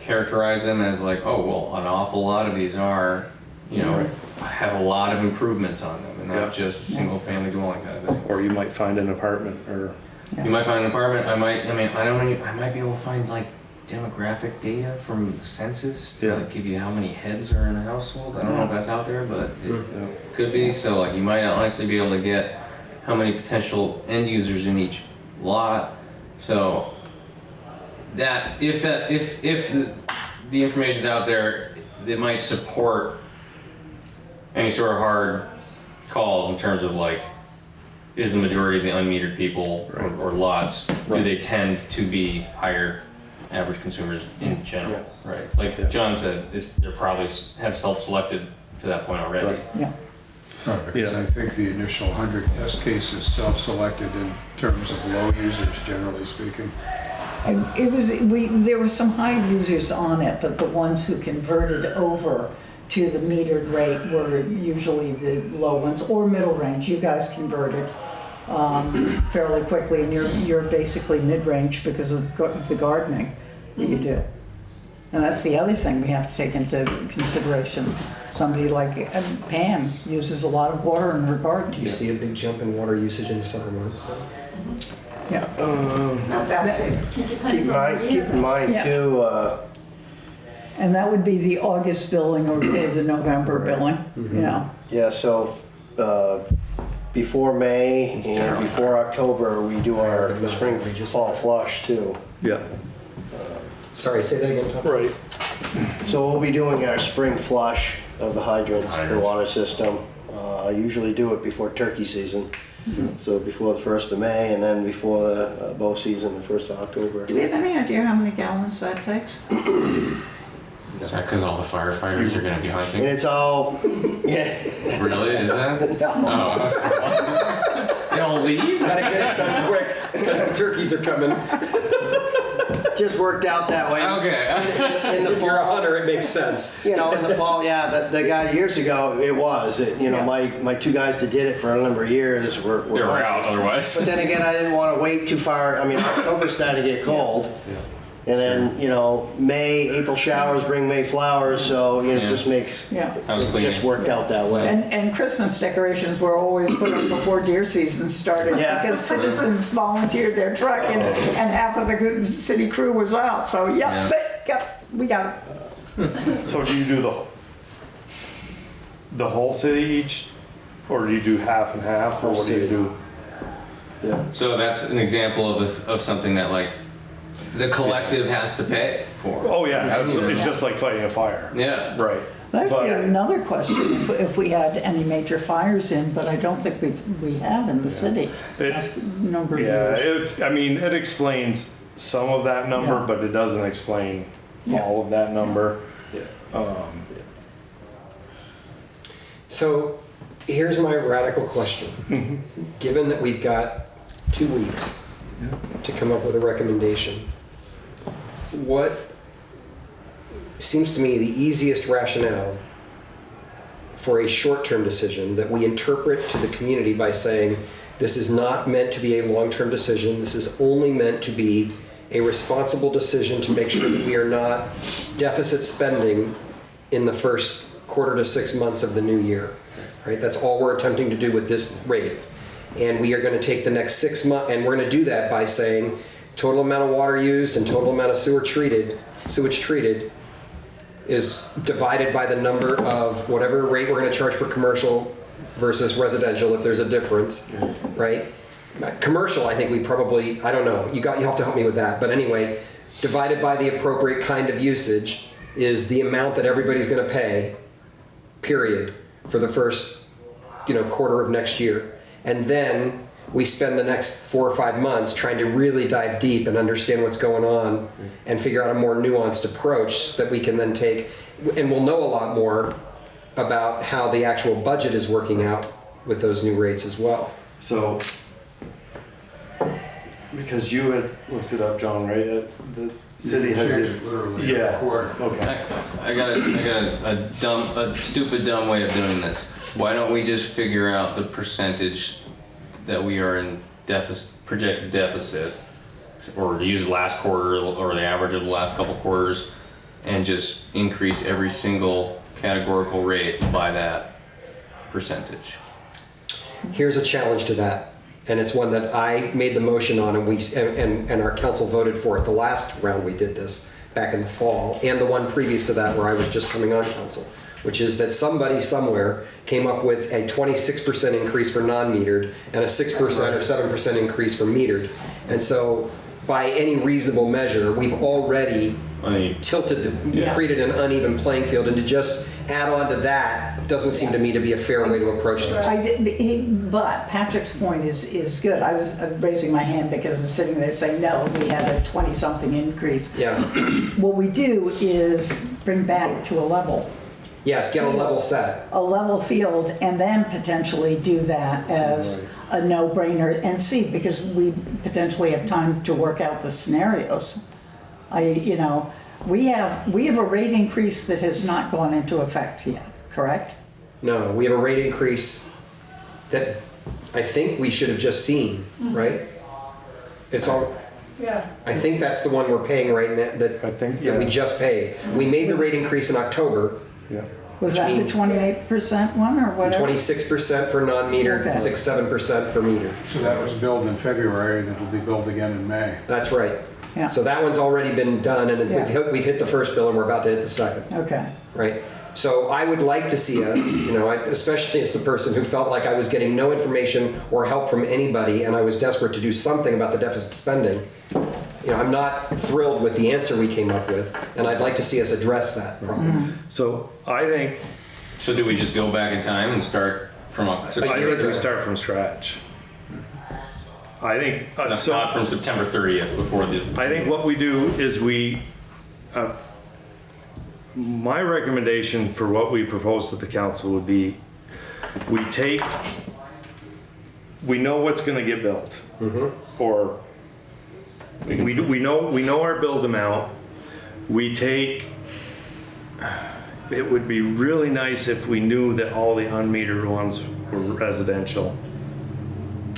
characterize them as like, oh, well, an awful lot of these are, have a lot of improvements on them and not just a single family dwelling kind of thing. Or you might find an apartment or. You might find an apartment. I might be able to find like demographic data from the census to like, give you how many heads are in a household. I don't know if that's out there, but it could be. So like you might honestly be able to get how many potential end users in each lot. So that if the information's out there, it might support any sort of hard calls in terms of like, is the majority of the unmetered people or lots, do they tend to be higher average consumers in general, right? Like John said, they're probably have self-selected to that point already. Right. Yeah. Right, because I think the initial 100 test cases self-selected in terms of low users, generally speaking. And there were some high users on it, but the ones who converted over to the metered rate were usually the low ones or middle range. You guys converted fairly quickly, and you're basically mid-range because of the gardening that you do. And that's the other thing we have to take into consideration. Somebody like Pam uses a lot of water in her garden. Do you see a big jump in water usage in the summer months? Yeah. Not that big. Keep in mind Yeah. too, And that would be the August billing or the November billing, yeah, so before May and before October, we do our spring fall flush too. Yeah. Sorry, say that again, Tom. Right. So we'll be doing our spring flush of the hydrants, the water system. I usually do it before turkey season. So before the 1st of May and then before the bow season, the 1st of October. Do we have any idea how many gallons that takes? Is that because all the firefighters are going to be And hunting? it's all, yeah. Really? Is that? No. Oh, I was they all leave? Gotta get it done quick because the turkeys are coming. Just worked out that way. Okay. In the If you're a fall, hunter, it makes sense. in the fall, yeah, the guy years ago, it was. My two guys that did it for a number of years were They were out otherwise. But then again, I didn't want to wait too far. I mean, October started to get cold. And then, May, April showers bring May flowers, so, it just makes, Yeah. I was it cleaning. just worked out that way. And Christmas decorations were always put up before deer season started. Yeah. Because citizens volunteered their truck and half of the city crew was out. So, we got it. So do you do the whole city each, or do you do half and half, or Whole what do you city. do? Yeah. So that's an example of something that like the collective has to pay for. Oh yeah, Absolutely. it's just like fighting a fire. Yeah. Right. That'd be But another question if we had any major fires in, but I don't think we have in the city. Last number of years. it explains some of that number, Yeah. but it doesn't explain all of that number. So here's my radical question. Given that we've got 2 weeks to come up with a recommendation, what seems to me the easiest rationale for a short-term decision that we interpret to the community by saying this is not meant to be a long-term decision, this is only meant to be a responsible decision to make sure that we are not deficit spending in the first quarter to 6 months of the new year, right? That's all we're attempting to do with this rate. And we are going to take the next 6 months, and we're going to do that by saying total amount of water used and total amount of sewage treated is divided by the number of whatever rate we're gonna charge for commercial versus residential, if there's a difference, right? Commercial, I think we probably, I don't know, you have to help me with that, but anyway, divided by the appropriate kind of usage is the amount that everybody's gonna pay, period, for the first, quarter of next year. And then we spend the next 4 or 5 months trying to really dive deep and understand what's going on and figure out a more nuanced approach that we can then take, and we'll know a lot more about how the actual budget is working out with those new rates as well. So, because you had looked it up, John, right? The city has Change it. it literally Yeah. every quarter. Okay. I got a stupid dumb way of doing this. Why don't we just figure out the percentage that we are in projected deficit, or use last quarter or the average of the last couple quarters, and just increase every single categorical rate by that percentage? Here's a challenge to that, and it's one that I made the motion on, and our council voted for it the last round we did this back in the fall, and the one previous to that where I was just coming on council, which is that somebody somewhere came up with a 26% increase for non-metered and a 6% or 7% increase for metered. And so by any reasonable measure, we've already created an uneven playing field, and to just add on to that doesn't seem to me to be a fair way to approach this. But Patrick's point is good. I was raising my hand because I'm sitting there saying, no, we had a 20-something increase. Yeah. What we do is bring back to a level. Yes, get a level set. A level field, and then potentially do that as a no-brainer and see, because we potentially have time to work out the scenarios. We have a rate increase that has not gone into effect yet, correct? No, we have a rate increase that I think we should have just seen, right? It's all, Yeah. I think that's the one we're paying right now, that we just paid. We made the rate increase in October. Yeah. Was that the means- 28% one or whatever? 26% for non-metered, Okay. 6-7% for metered. So that was billed in February, and it'll be billed again in May. That's right. Yeah. So that one's already been done, and Yeah. we've hit the first bill, and we're about to hit the second, Okay. right? So I would like to see us, especially as the person who felt like I was getting no information or help from anybody, and I was desperate to do something about the deficit spending. I'm not thrilled with the answer we came up with, and I'd like to see us address that problem. So I think So do we just go back in time and start from I think we start from scratch. I think not from September 30th before the. I think what we do is my recommendation for what we propose to the council would be, we know what's going to get built, or we know our build amount. It would be really nice if we knew that all the unmetered ones were residential,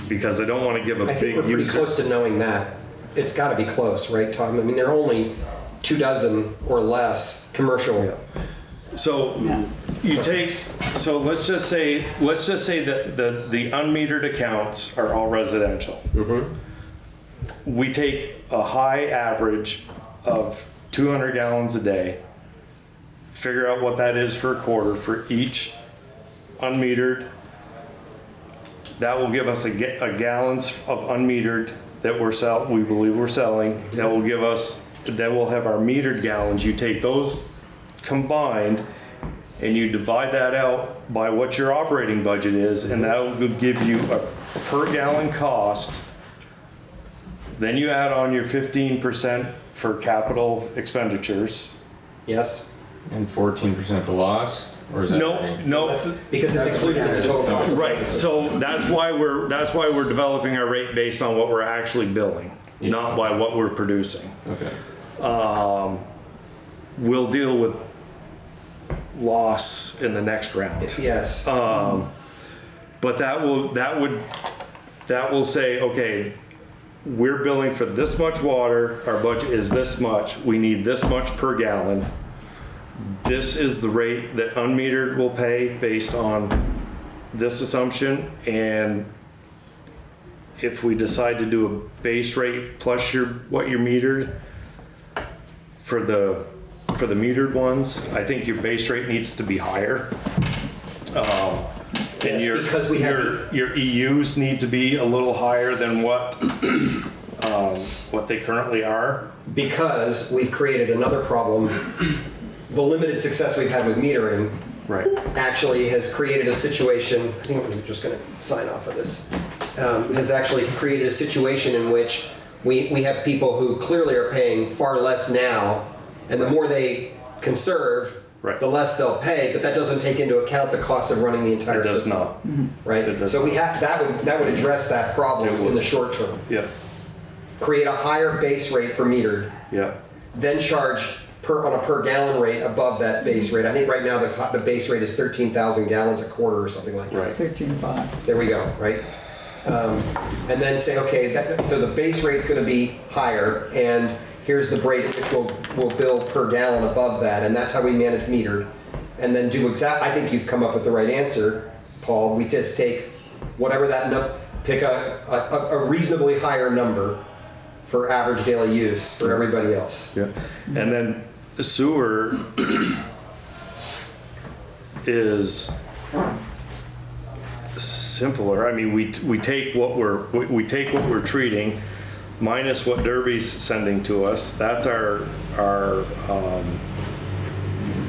because I don't want to give a I think big we're pretty user. close to knowing that. It's got to be close, right, Tom? I mean, there are only 24 or less commercial. So let's just say that the unmetered accounts are all residential. We take a high average of 200 gallons a day, figure out what that is for a quarter for each unmetered. That will give us a gallons of unmetered that we believe we're selling. That will give us, then we'll have our metered gallons. You take those combined and you divide that out by what your operating budget is, and that will give you a per gallon cost. Then you add on your 15% for capital expenditures. Yes? And 14% for loss? Or is that? No. Because it's included in the total cost. Right, so that's why we're developing our rate based on what we're actually billing, not by what we're producing. Okay. We'll deal with loss in the next round. Yes. But that will say, okay, we're billing for this much water, our budget is this much, we need this much per gallon. This is the rate that unmetered will pay based on this assumption, and if we decide to do a base rate plus what you're metered for the metered ones, I think your base rate needs to be higher. And Yes, because we have your EUs need to be a little higher than what they currently are. Because we've created another problem. The limited success we've had with metering Right. actually has created a situation, I think I'm just going to sign off of this, has actually created a situation in which we have people who clearly are paying far less now, and the more they conserve, Right. the less they'll pay, but that doesn't take into account the cost of running the entire It does system. not. Right? It does So we have, that would address that problem in the short term. Yeah. Create a higher base rate for metered, Yeah. then charge on a per gallon rate above that base rate. I think right now the base rate is 13,000 gallons a quarter or something like that. Right. 13.5. There we go, right? And then say, okay, so the base rate's gonna be higher, and here's the rate at which we'll bill per gallon above that, and that's how we manage metered. And then I think you've come up with the right answer, Paul. We just take whatever pick a reasonably higher number for average daily use for everybody else. Yeah. And then sewer is simpler. I mean, we take what we're treating minus what Derby's sending to us. That's our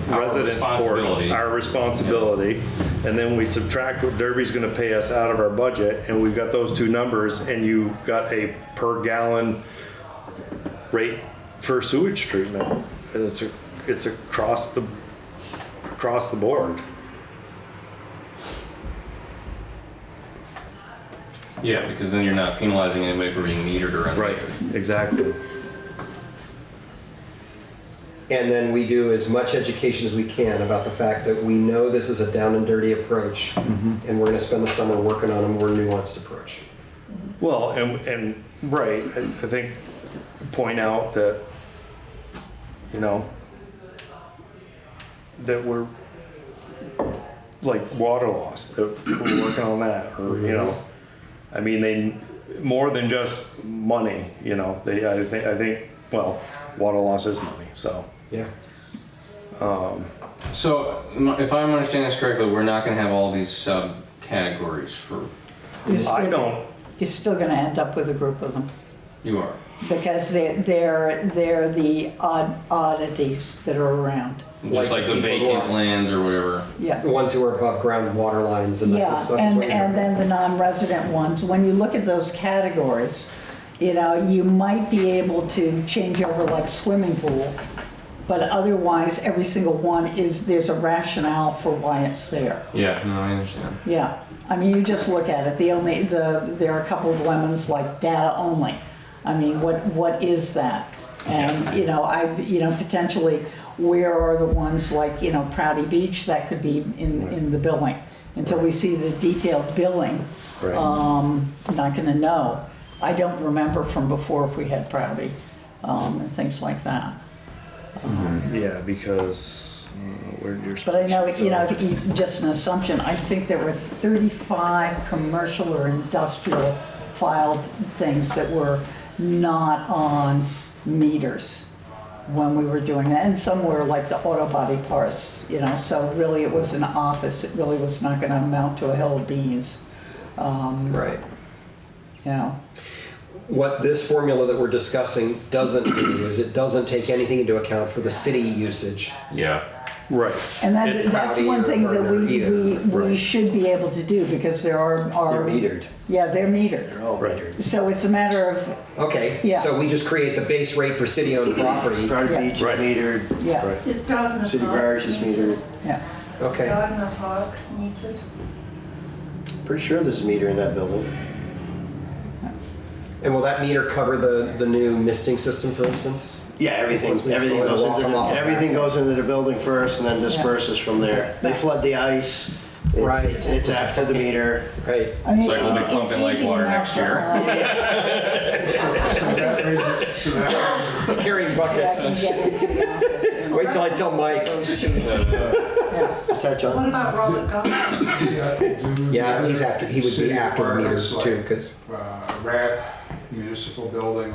residence responsibility. our responsibility. And then we subtract what Derby's going to pay us out of our budget, and we've got those two numbers, and you've got a per gallon rate for sewage treatment. And it's across the board. Yeah, because then you're not penalizing anybody for being metered or unmetered. Right, exactly. And then we do as much education as we can about the fact that we know this is a down and dirty approach, and we're gonna spend the summer working on a more nuanced approach. Well, and right, I think point out that, you know, that we're like water loss, that we're working on that, or, you know, I mean, they, more than just money, you know, I think, well, water loss is money, so. Yeah. So, if I'm understanding this correctly, we're not going to have all these subcategories for. You're still going to end up with a group of them You are. because they're the oddities that are around. Just like the vacant lands or whatever. Yeah. The ones who are above ground water lines and that kind of Yeah, stuff. is and what you're talking then the non-resident ones, when you look at those categories, you know, you might be able to change over like swimming pool, but otherwise, every single one there's a rationale for why it's there. Yeah, no, I understand. Yeah, I mean, you just look at it, there are a couple of lemons like data only. I mean, what is that? And, you know, potentially, where are the ones like, you know, Prouty Beach, that could be in the billing. Until we see the detailed billing, Right. I'm not gonna know. I don't remember from before if we had Prouty, and things like that. Yeah, because where'd your But I know, you know, spreadsheet just an assumption, I think there were 35 commercial or industrial filed things that were not on meters when we were doing that. And some were like the auto body parts, you know, so really it was an office. It really was not gonna amount to a hill of beans, Right. you know. What this formula that we're discussing doesn't do is it doesn't take anything into account for the city usage. Yeah. Right. And It- that's one thing that we Right. should be able to do because there are. They're metered. Yeah, they're metered. They're all Right. metered. So it's a matter of, Okay, Yeah. so we just create the base rate for city-owned property. Pride Yeah. Beach is Right. metered, yeah, Right. Is Dog City Garage is metered. yeah. Okay, Dog and the Hawk metered? Pretty sure there's a meter in that building. and will that meter cover the new misting system, for instance? Yeah, everything Once we install it, goes it'll all come off into, of everything that. goes into the building first and then disperses from there. They flood the ice. It's- Right. It's after the meter. Right. I mean, So like we'll be it's pumping lake easy water enough next for, So that, Carrying Yeah, I buckets. can get into the office and Wait till I tell Mike. those sheets. Yeah. What's that, What John? about Robert Goff? Yeah, he would be after the meter too, because rec, municipal building,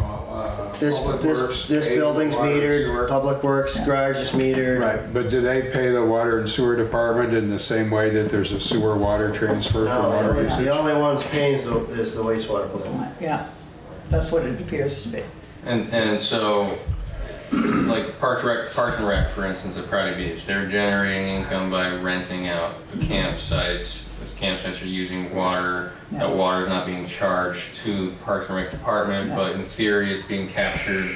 This, public this, works. this pay building's water, metered, sewer. public works, garage is metered. Right, but do they pay the water and sewer department in the same way that there's a sewer water transfer for water No, usage? the only one's paying is the wastewater plant. Yeah, that's what it appears to be. And so, like Parks and Rec, for instance, at Proudy Beach, they're generating income by renting out the campsites. The campsites are using water. That water is not being charged to Parks and Rec department, but in theory, it's being captured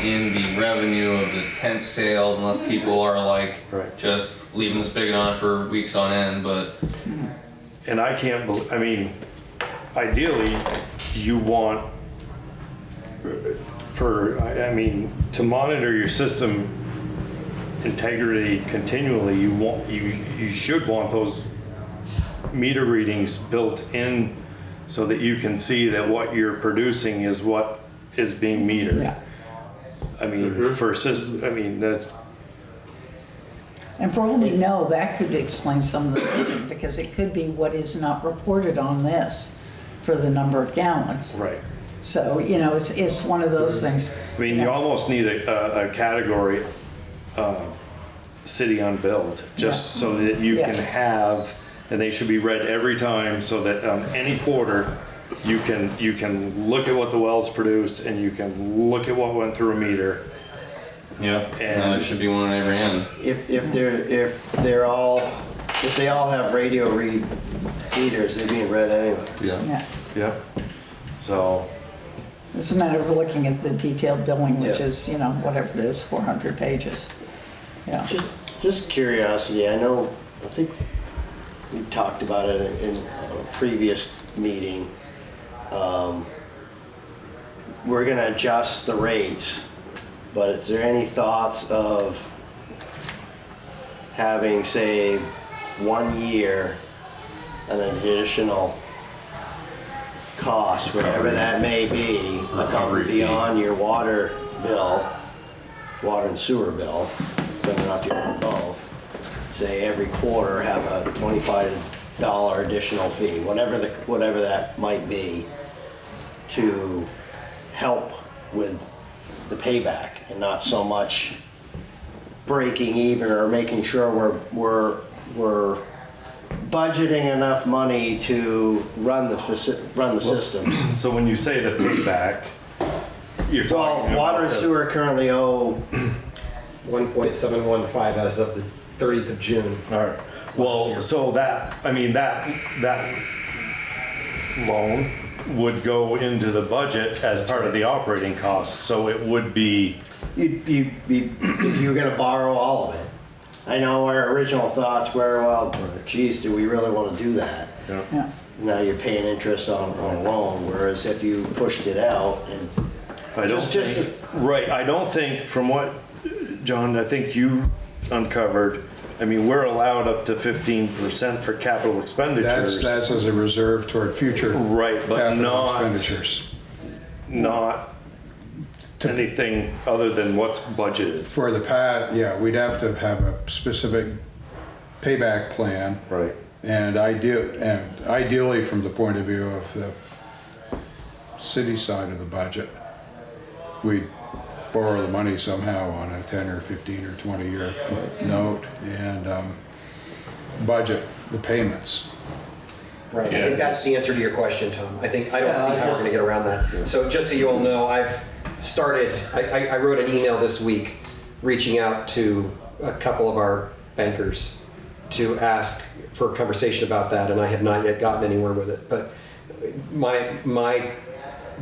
in the revenue of the tent sales, unless people are like Right. just leaving the spigot on for weeks on end. But And I can't believe, I mean, ideally, you want I mean, to monitor your system integrity continually, you should want those meter readings built in so that you can see that what you're producing is what is being metered. Yeah. I mean, for system, I mean, that's, And for all we know, that could explain some of the reason, because it could be what is not reported on this for the number of gallons. right. So, you know, it's one of those things. I mean, you almost need a category, city unbilled, just so that you Yeah. can have, and they should be read every time, so that any quarter, you can look at what the wells produced, and you can look at what went through a meter. yeah, And- there should be one on every end. If they all have radio read meters, they're being read anyway. Yeah. Yeah. So, It's a matter of looking at the detailed billing, which Yeah. is, you know, whatever it is, 400 pages. Yeah. Just curiosity, I think we talked about it in a previous meeting. We're gonna adjust the rates, but is there any thoughts of having, say, 1 year, an additional cost, whatever that may be, Recovery fee. beyond your water bill, water and sewer bill, depending on if you want both, say every quarter have a $25 additional fee, whatever that might be, to help with the payback and not so much breaking even or making sure we're budgeting enough money to run the systems. so when you say the payback, you're talking Well, water about and the- sewer currently owe 1.715 as of the 30th of June. All right. Well, so that, I mean, that loan would go into the budget as part of the operating costs, so it would be, if you're gonna borrow all of it. I know our original thoughts were, well, geez, do we really wanna do that? Yeah. Now you're paying interest on a loan, whereas if you pushed it out and I don't Just- think, right, I don't think, from what, John, I think you uncovered, I mean, we're allowed up to 15% for capital expenditures. That's as a reserve toward future Right, but capital not, expenditures. not anything other than what's budgeted. For the past, yeah, we'd have to have a specific payback plan. Right. And ideally, from the point of view of the city side of the budget, we'd borrow the money somehow on a 10 or 15 or 20-year note and budget the payments. Right, I think that's the answer to your question, Tom. I don't Yeah, see how we're gonna get around that. So just so you all know, I've started, I wrote an email this week reaching out to a couple of our bankers to ask for a conversation about that, and I have not yet gotten anywhere with it. But my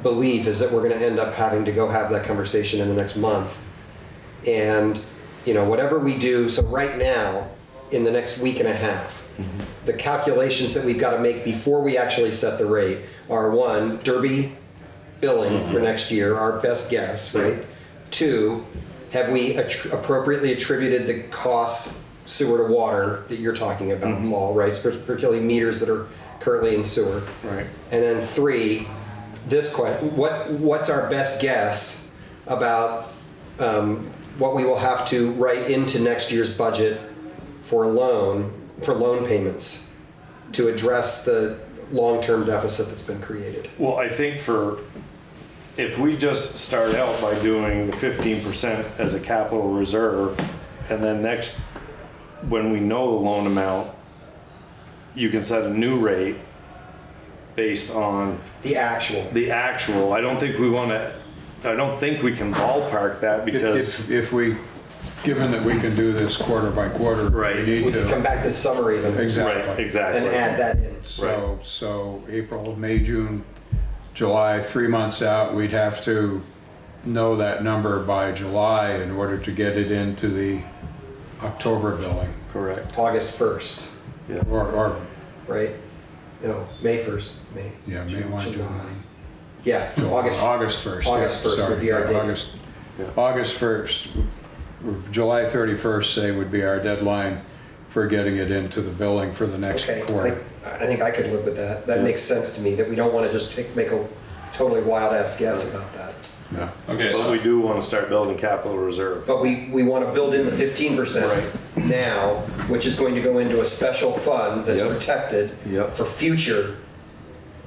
belief is that we're gonna end up having to go have that conversation in the next month. And, you know, whatever we do, so right now, in the next week and a half, the calculations that we've got to make before we actually set the rate are: one, Derby billing for next year, our best guess, right? Two, have we appropriately attributed the costs sewer to water that you're talking about, Paul, right? Particularly meters that are currently in sewer. Right. And then three, this question: what's our best guess about what we will have to write into next year's budget for loan payments to address the long-term deficit that's been created. Well, I think if we just start out by doing the 15% as a capital reserve, and then when we know the loan amount, you can set a new rate based on The actual. I don't think we can ballpark that because, If we, given that we can do this quarter by quarter, Right. we need We can come to. back this summer even. right, Exactly. exactly. And add that in. So April, May, June, July, 3 months out, we'd have to know that number by July in order to get it into the October billing. Correct. August 1st, Or, right? May 1st, May. yeah, May 1, July. Yeah, August. August 1st. August yeah, 1st would sorry, be our yeah, date. August 1st, July 31st, say, would be our deadline for getting it into the billing for the next Okay, quarter. I think I could live with that. That makes sense to me, that we don't want to just make a totally wild-ass guess about that. Yeah. Okay, But so we do want to start building capital reserve. But we want to build in the 15% now, which is going to go into a special fund that's Yep. protected Yep. for future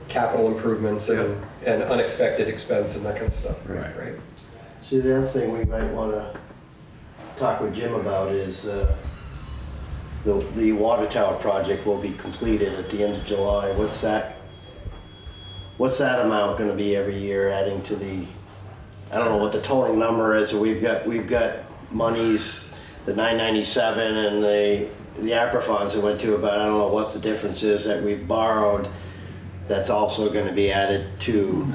capital improvements and unexpected expense and that kind of stuff. Right. Right. See, the other thing we might want to talk with Jim about is the water tower project will be completed at the end of July. What's that amount going to be every year adding to the, I don't know what the total number is. We've got monies, the 997 and the APRA funds that went to, but I don't know what the difference is that we've borrowed that's also going to be added to.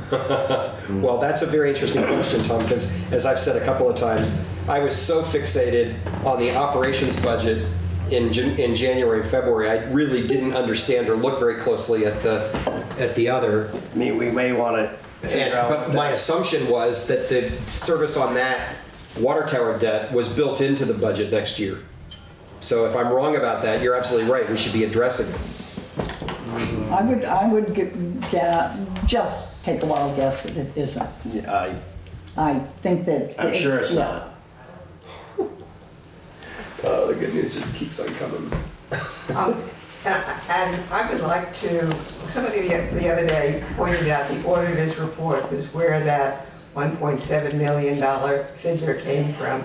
Well, that's a very interesting question, Tom, because as I've said a couple of times, I was so fixated on the operations budget in January and February, I really didn't understand or look very closely at the other. I mean, we may want to figure out. But my assumption was that the service on that water tower debt was built into the budget next year. So if I'm wrong about that, you're absolutely right. We should be addressing it. I would just take a wild guess that it isn't. Yeah, I think that. I'm sure it's yeah. not. The good news just keeps on coming. And I would like to, somebody the other day pointed out the auditor's report was where that $1.7 million figure came from.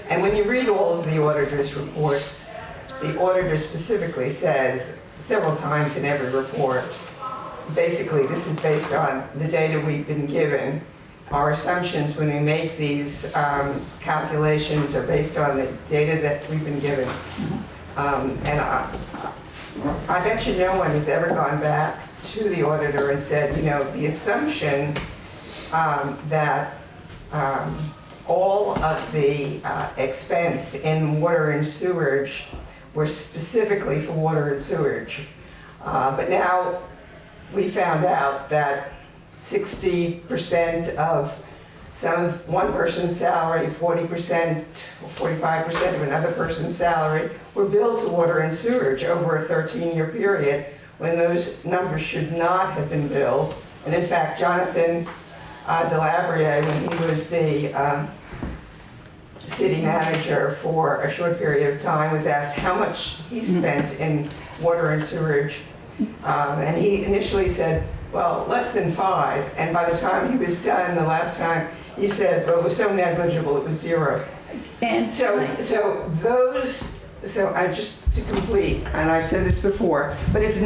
And when you read all of the auditor's reports, the auditor specifically says several times in every report, basically this is based on the data we've been given. Our assumptions when we make these calculations are based on the data that we've been given. And I bet you no one has ever gone back to the auditor and said, you know, the assumption that all of the expense in water and sewage were specifically for water and sewage. But now we found out that 60% of one person's salary, 40% or 45% of another person's salary were billed to water and sewage over a 13-year period when those numbers should not have been billed. And in fact, Jonathan Delabrie, when he was the city manager for a short period of time, was asked how much he spent in water and sewage. And he initially said, well, less than 5. And by the time he was done the last time, he said, well, it was so negligible, it was 0. And So I just to complete, and I've said this before, but if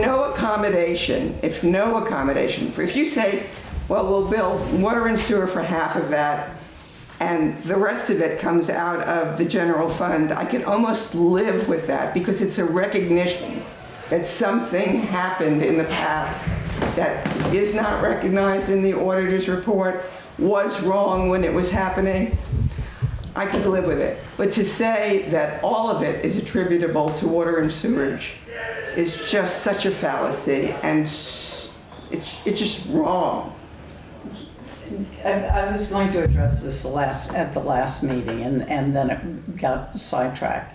you say, well, we'll build water and sewer for half of that, and the rest of it comes out of the general fund, I can almost live with that because it's a recognition that something happened in the past that is not recognized in the auditor's report, was wrong when it was happening. I could live with it. But to say that all of it is attributable to water and sewage is just such a fallacy, and it's just wrong. I was going to address this at the last meeting, and then it got sidetracked.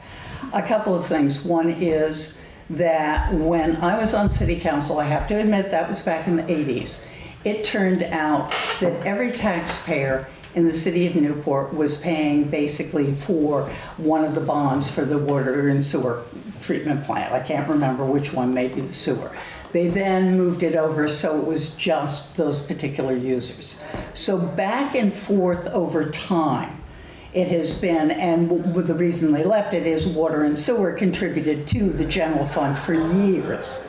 A couple of things. One is that when I was on city council, I have to admit that was back in the 80s, it turned out that every taxpayer in the city of Newport was paying basically for one of the bonds for the water and sewer treatment plant. I can't remember which one, maybe the sewer. They then moved it over so it was just those particular users. So back and forth over time, it has been, and the reason they left it is water and sewer contributed to the general fund for years.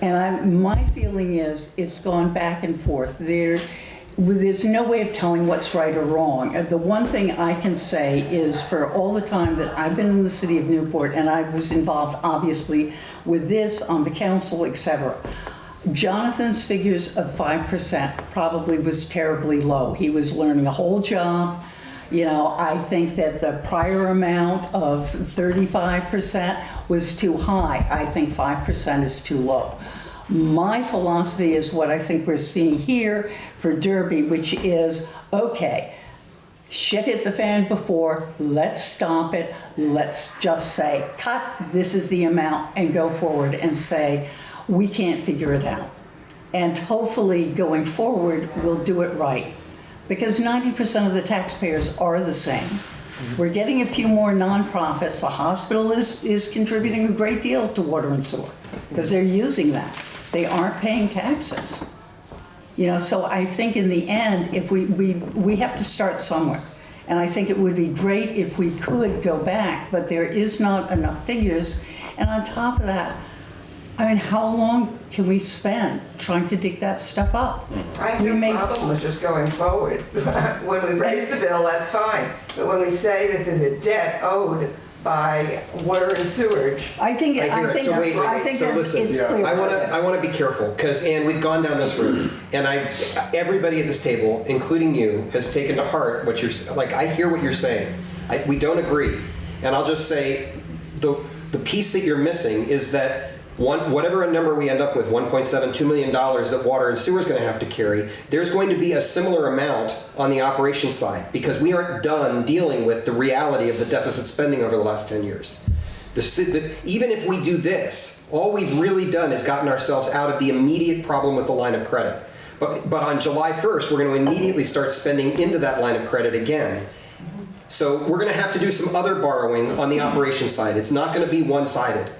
And my feeling is it's gone back and forth. There's no way of telling what's right or wrong. The one thing I can say is for all the time that I've been in the city of Newport, and I was involved obviously with this on the council, etc., Jonathan's figures of 5% probably was terribly low. He was learning a whole job. You know, I think that the prior amount of 35% was too high. I think 5% is too low. My philosophy is what I think we're seeing here for Derby, which is, okay, shit hit the fan before, let's stop it, let's just say, cut, this is the amount, and go forward and say, we can't figure it out. And hopefully going forward, we'll do it right. Because 90% of the taxpayers are the same. We're getting a few more nonprofits. The hospital is contributing a great deal to water and sewer because they're using that. They aren't paying taxes. You know, so I think in the end, if we have to start somewhere. And I think it would be great if we could go back, but there is not enough figures. And on top of that, I mean, how long can we spend trying to dig that stuff up? I have no problem with just going forward. When we raise the bill, that's fine. But when we say that there's a debt owed by water and sewage, I hear it. So wait, so listen, it's clear. I want to be careful because, and we've gone down this road, and everybody at this table, including you, has taken to heart what you're like. I hear what you're saying. We don't agree, and I'll just say the piece that you're missing is that whatever number we end up with, $1.72 million that water and sewer is going to have to carry, there's going to be a similar amount on the operations side because we aren't done dealing with the reality of the deficit spending over the last 10 years. Even if we do this, all we've really done is gotten ourselves out of the immediate problem with the line of credit. But on July 1st, we're going to immediately start spending into that line of credit again. So we're going to have to do some other borrowing on the operations side. It's not going to be one-sided.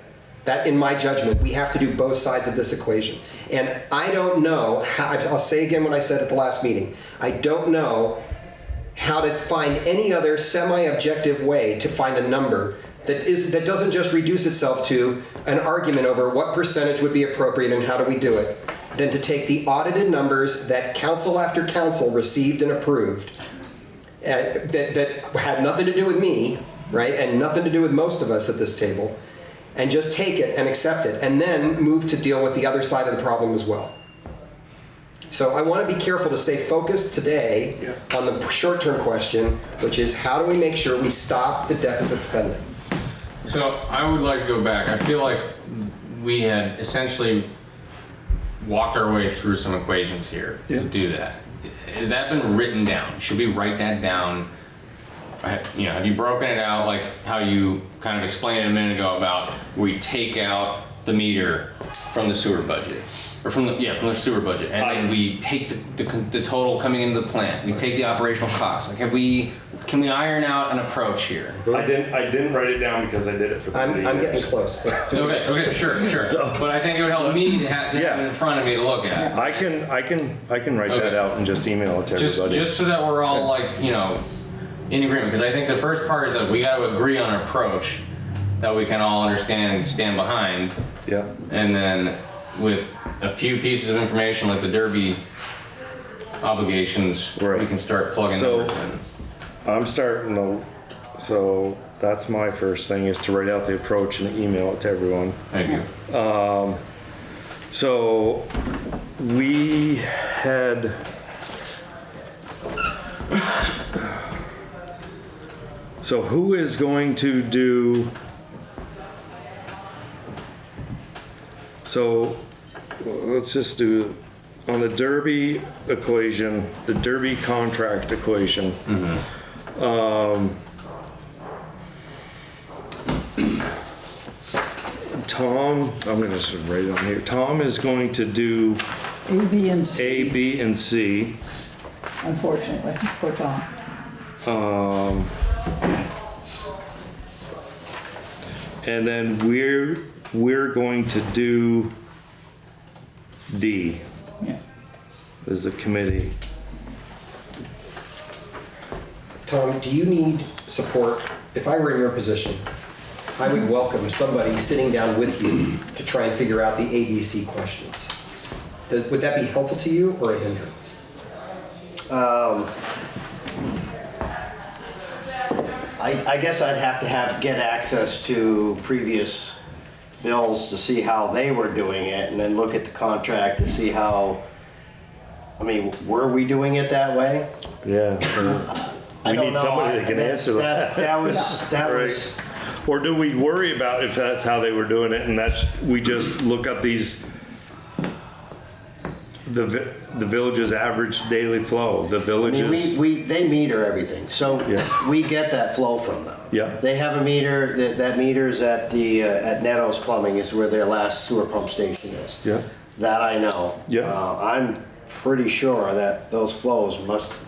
That, in my judgment, we have to do both sides of this equation. And I don't know how, I'll say again what I said at the last meeting. I don't know how to find any other semi-objective way to find a number that doesn't just reduce itself to an argument over what percentage would be appropriate and how do we do it, than to take the audited numbers that council after council received and approved, that had nothing to do with me, right, and nothing to do with most of us at this table, and just take it and accept it, and then move to deal with the other side of the problem as well. So I want to be careful to stay focused today on the short-term question, which is how do we make sure we stop the deficit spending? So I would like to go back. I feel like we had essentially walked our way through some equations here to do that. Has that been written down? Should we write that down? You know, have you broken it out like how you kind of explained it a minute ago about we take out the meter from the sewer budget, or from the sewer budget, and then we take the total coming into the plant. We take the operational costs. Like, can we iron out an approach here? I didn't write it down because I did it for 30 years. I'm getting close. Let's do it. Okay, sure. But I think it would help me to have it in front of me to look at. I can write that out and just email it to everybody. Just so that we're all like, you know, in agreement, because I think the first part is that we got to agree on an approach that we can all understand and stand behind. Yeah. And then with a few pieces of information like the Derby obligations, we can start plugging numbers in. I'm starting to, so that's my first thing, is to write out the approach and email it to everyone. Thank you. So we had, so who is going to do, so let's just do on the Derby equation, the Derby contract equation. Tom, I'm going to just write it on here. Tom is going to do A, B, and C. A, B, and C. Unfortunately, for Tom. And then we're going to do D Yeah. is the committee. Tom, do you need support? If I were in your position, I would welcome somebody sitting down with you to try and figure out the ABC questions. Would that be helpful to you or a hindrance? I guess I'd have to get access to previous bills to see how they were doing it, and then look at the contract to see how, I mean, were we doing it that way? Yeah. I We don't need know. somebody that can answer that. That was, Right. Or do we worry about if that's how they were doing it and we just look up the village's average daily flow, the I mean, villages? they meter everything, so Yeah. we get that flow from them. Yeah. They have a meter, that meter's at at Netto's Plumbing is where their last sewer pump station is. Yeah. That I know. Yeah. I'm pretty sure that those flows must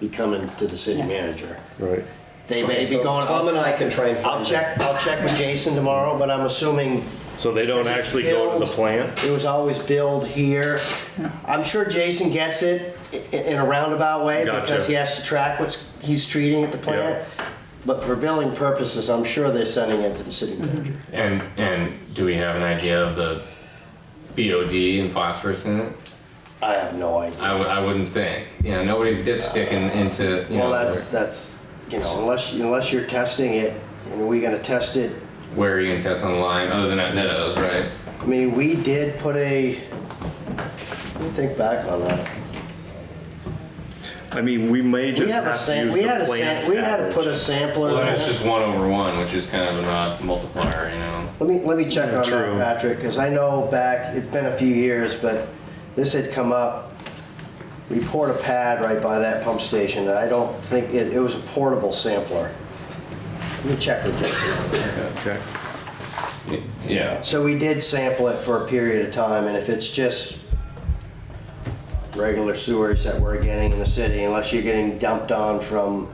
be coming to the city manager. Right. They may be So going. Tom and I can try and find I'll check with Jason tomorrow, but I'm assuming So they don't Is it actually go to the billed? plant? it was always billed here. I'm sure Jason gets it in a roundabout way Gotcha. because he has to track what he's treating at the plant. But for billing purposes, I'm sure they're sending it to the city manager. And do we have an idea of the BOD and phosphorus in it? I have no idea. I wouldn't think. You know, nobody's dipsticking into. You Well, know, that's unless you're testing it, and are we gonna test it? where are you gonna test on the line other than at Netto's, right? I mean, we did put let me think back on that. I mean, we may We just have a have to sam, use we the had a plant's sam, we had to put a average. sampler Well, then there. it's just 1/1, which is kind of an odd multiplier, you know. Let me check on True. that, Patrick, because I know back, it's been a few years, but this had come up. We poured a pad right by that pump station, and I don't think, it was a portable sampler. Let me check with Jason. Okay. Yeah. So we did sample it for a period of time, and if it's just regular sewers that we're getting in the city, unless you're getting dumped on from,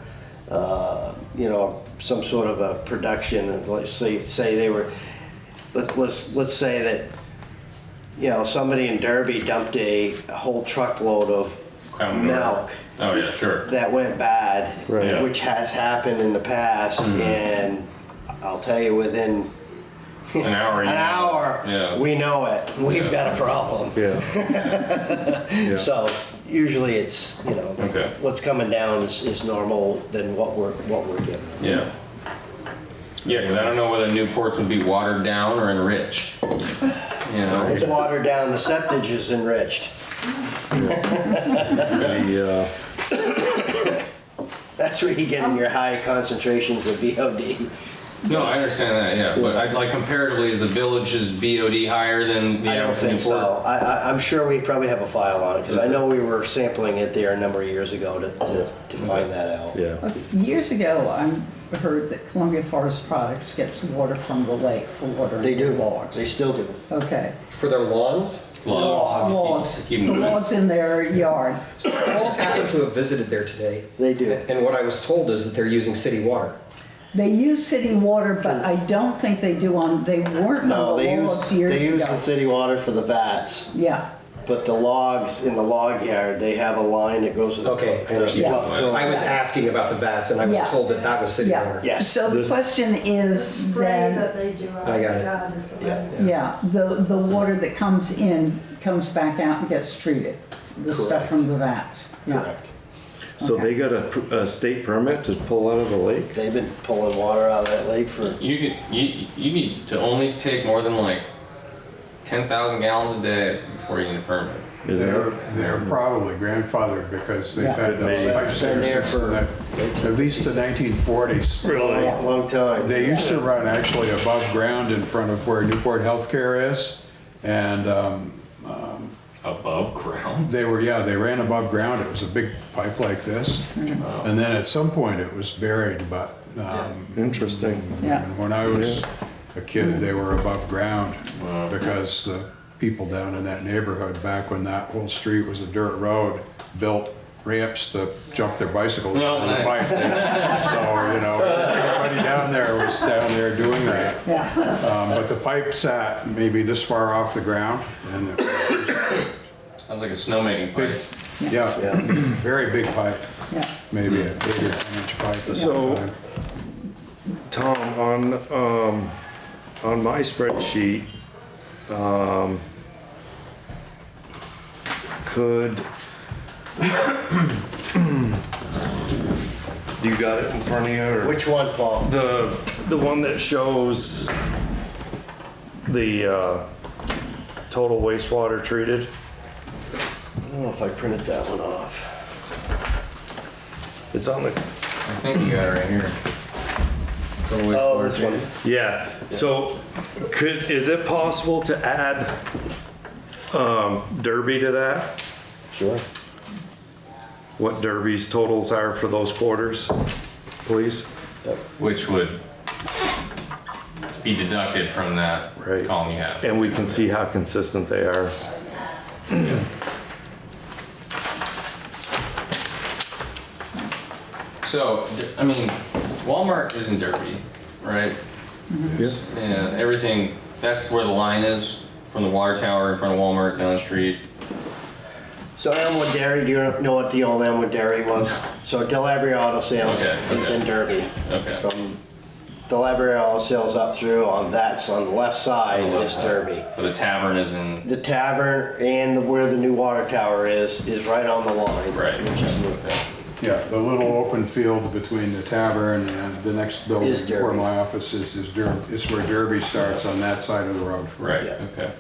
some sort of a production, let's say they were, let's say that, somebody in Derby dumped a whole truckload of Crown milk Oh yeah, sure. that went bad, Right. which has happened in the past, and I'll tell you, within An hour. an hour, Yeah. we know it. We've got a problem. Yeah. Yeah. So usually it's, Okay. what's coming down is normal than what we're getting. Yeah. Yeah, because I don't know whether Newports would be watered down or enriched. You know. It's watered down, the septage is enriched. The, That's where you're getting your high concentrations of BOD. No, I understand that. Yeah, but like comparatively, is the village's BOD higher than the I don't average think Newport? so. I'm sure we probably have a file on it, because I know we were sampling it there a number of years ago to find that out. yeah. Years ago, I heard that Columbia Forest Products gets water from the lake for watering They do. the logs. They still do. Okay. For their lawns? Logs. Logs, Keep the them moving. logs in their yard. I just happened to have visited there today, They do. and what I was told is that they're using city water. They use city water, but I don't think they weren't No, on the they logs use years the ago. city water for the vats, Yeah, but the logs in the log yard, they have a line that goes to the. Okay, I the understand. bluff cone. I was asking about the vats, and I was Yeah. told that that was city yeah. water. Yes. So the This- question is Spray then, that they do out I got of it. God is the Yeah. way. yeah, the water that comes in comes back out and gets treated. The stuff Correct. from the vats. Yeah. Correct. So Okay. they got a state permit to pull out of the lake? They've been pulling water out of that lake for, You need to only take more than like 10,000 gallons a day before you get a permit. Is They're, that? they're probably grandfathered because they've Yeah. had Could be. those That's pipes been there there since for- at least the 1940s. Really? long time. They used to run actually above ground in front of where Newport Healthcare is, and Above ground? they ran above ground. It was a big pipe like this, and then at some point it was buried. But Interesting. Yeah. when I was a kid, they were above ground because the people down in that neighborhood, back when that whole street was a dirt road, built ramps to jump their bicycles Oh, over the nice. pipe. So, everybody down there was down there doing that. Yeah. But the pipe sat maybe this far off the ground, and it was Sounds like a snowmaking Big, pipe. yeah, Yeah. very big pipe, Yeah. maybe a bigger 10-inch pipe. at So- one time. Tom, on my spreadsheet, could, do you got it in front of you? Or? Which one, Paul? The one that shows the total wastewater treated. I don't know if I printed that one off. It's on the, I think you got it right here. Total Oh, wastewater this one. treated. yeah. So is it possible to add Derby to that? Sure. What Derby's totals are for those quarters, please? Which would be deducted from that Right. column you have. And we can see how consistent they are. So, I mean, Walmart is in Derby, right? Yeah. And everything, that's where the line is from the water tower in front of Walmart down the street. So Elmwood Dairy, do you know what the old Elmwood Dairy was? So Delabria Auto Sales Okay, is okay. in Derby. Okay. From Delabria Auto Sales up through, that's on the left side is Derby. But the tavern is in, The tavern and where the new water tower is right on the line. right. Which is new. Okay. Yeah, the little open field between the tavern and the next building Is Derby. where my office is Derby, is where Derby starts on that side of the road. Right, Yeah. okay.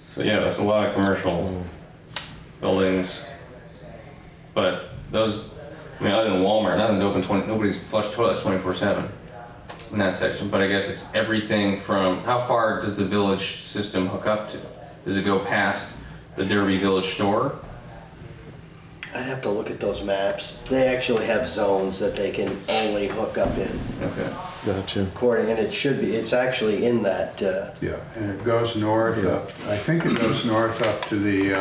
So yeah, that's a lot of commercial buildings. But those, I mean, other than Walmart, nothing's open nobody's flush toilets 24/7 in that section. But I guess it's everything from, how far does the village system hook up to? Does it go past the Derby Village store? I'd have to look at those maps. They actually have zones that they can only hook up in. Okay. Gotcha. According, and it should be, it's actually in that, Yeah, and it goes north up, I think it goes north up to the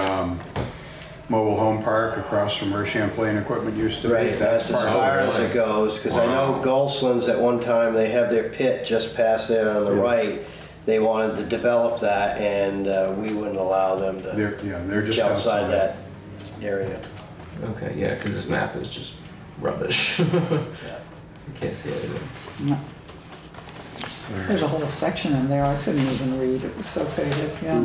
mobile home park across from where Champlain Equipment used to be. right, that's as part of far it. as it goes. Because I know Gulslan's at one time, they have their pit just past there on the right. They wanted to develop that and we wouldn't allow them to They're just outside that area. Okay, yeah, because this map is just rubbish. You can't see anything. No. There's a whole section in there I couldn't even read, it was so faded, yeah.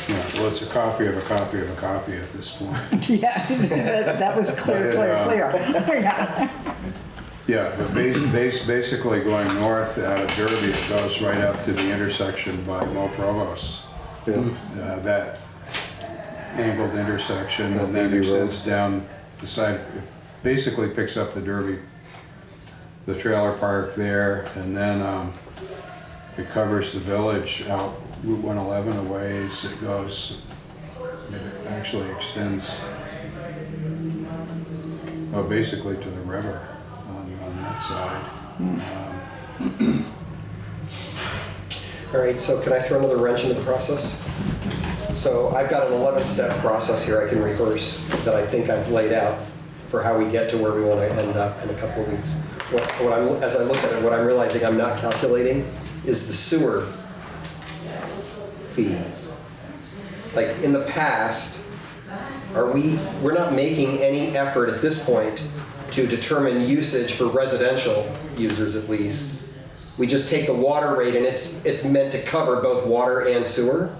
Yeah, well, it's a copy of a copy of a copy at this point. Yeah, that was clear. Yeah. Yeah, but basically going north out of Derby, it goes right up to the intersection by Mo Provost. Yeah. That angled intersection, and then Beebe Road. extends down the side, it basically picks up the Derby, the trailer park there, and then it covers the village out Route 111 a ways. It goes, it actually extends, basically to the river on that side. All right, so can I throw another wrench into the process? So I've got an 11-step process here I can reverse that I think I've laid out for how we get to where we want to end up in a couple of weeks. As I look at it, what I'm realizing I'm not calculating is the sewer fee. Like in the past, we're not making any effort at this point to determine usage for residential users at least. We just take the water rate and it's meant to cover both water and sewer.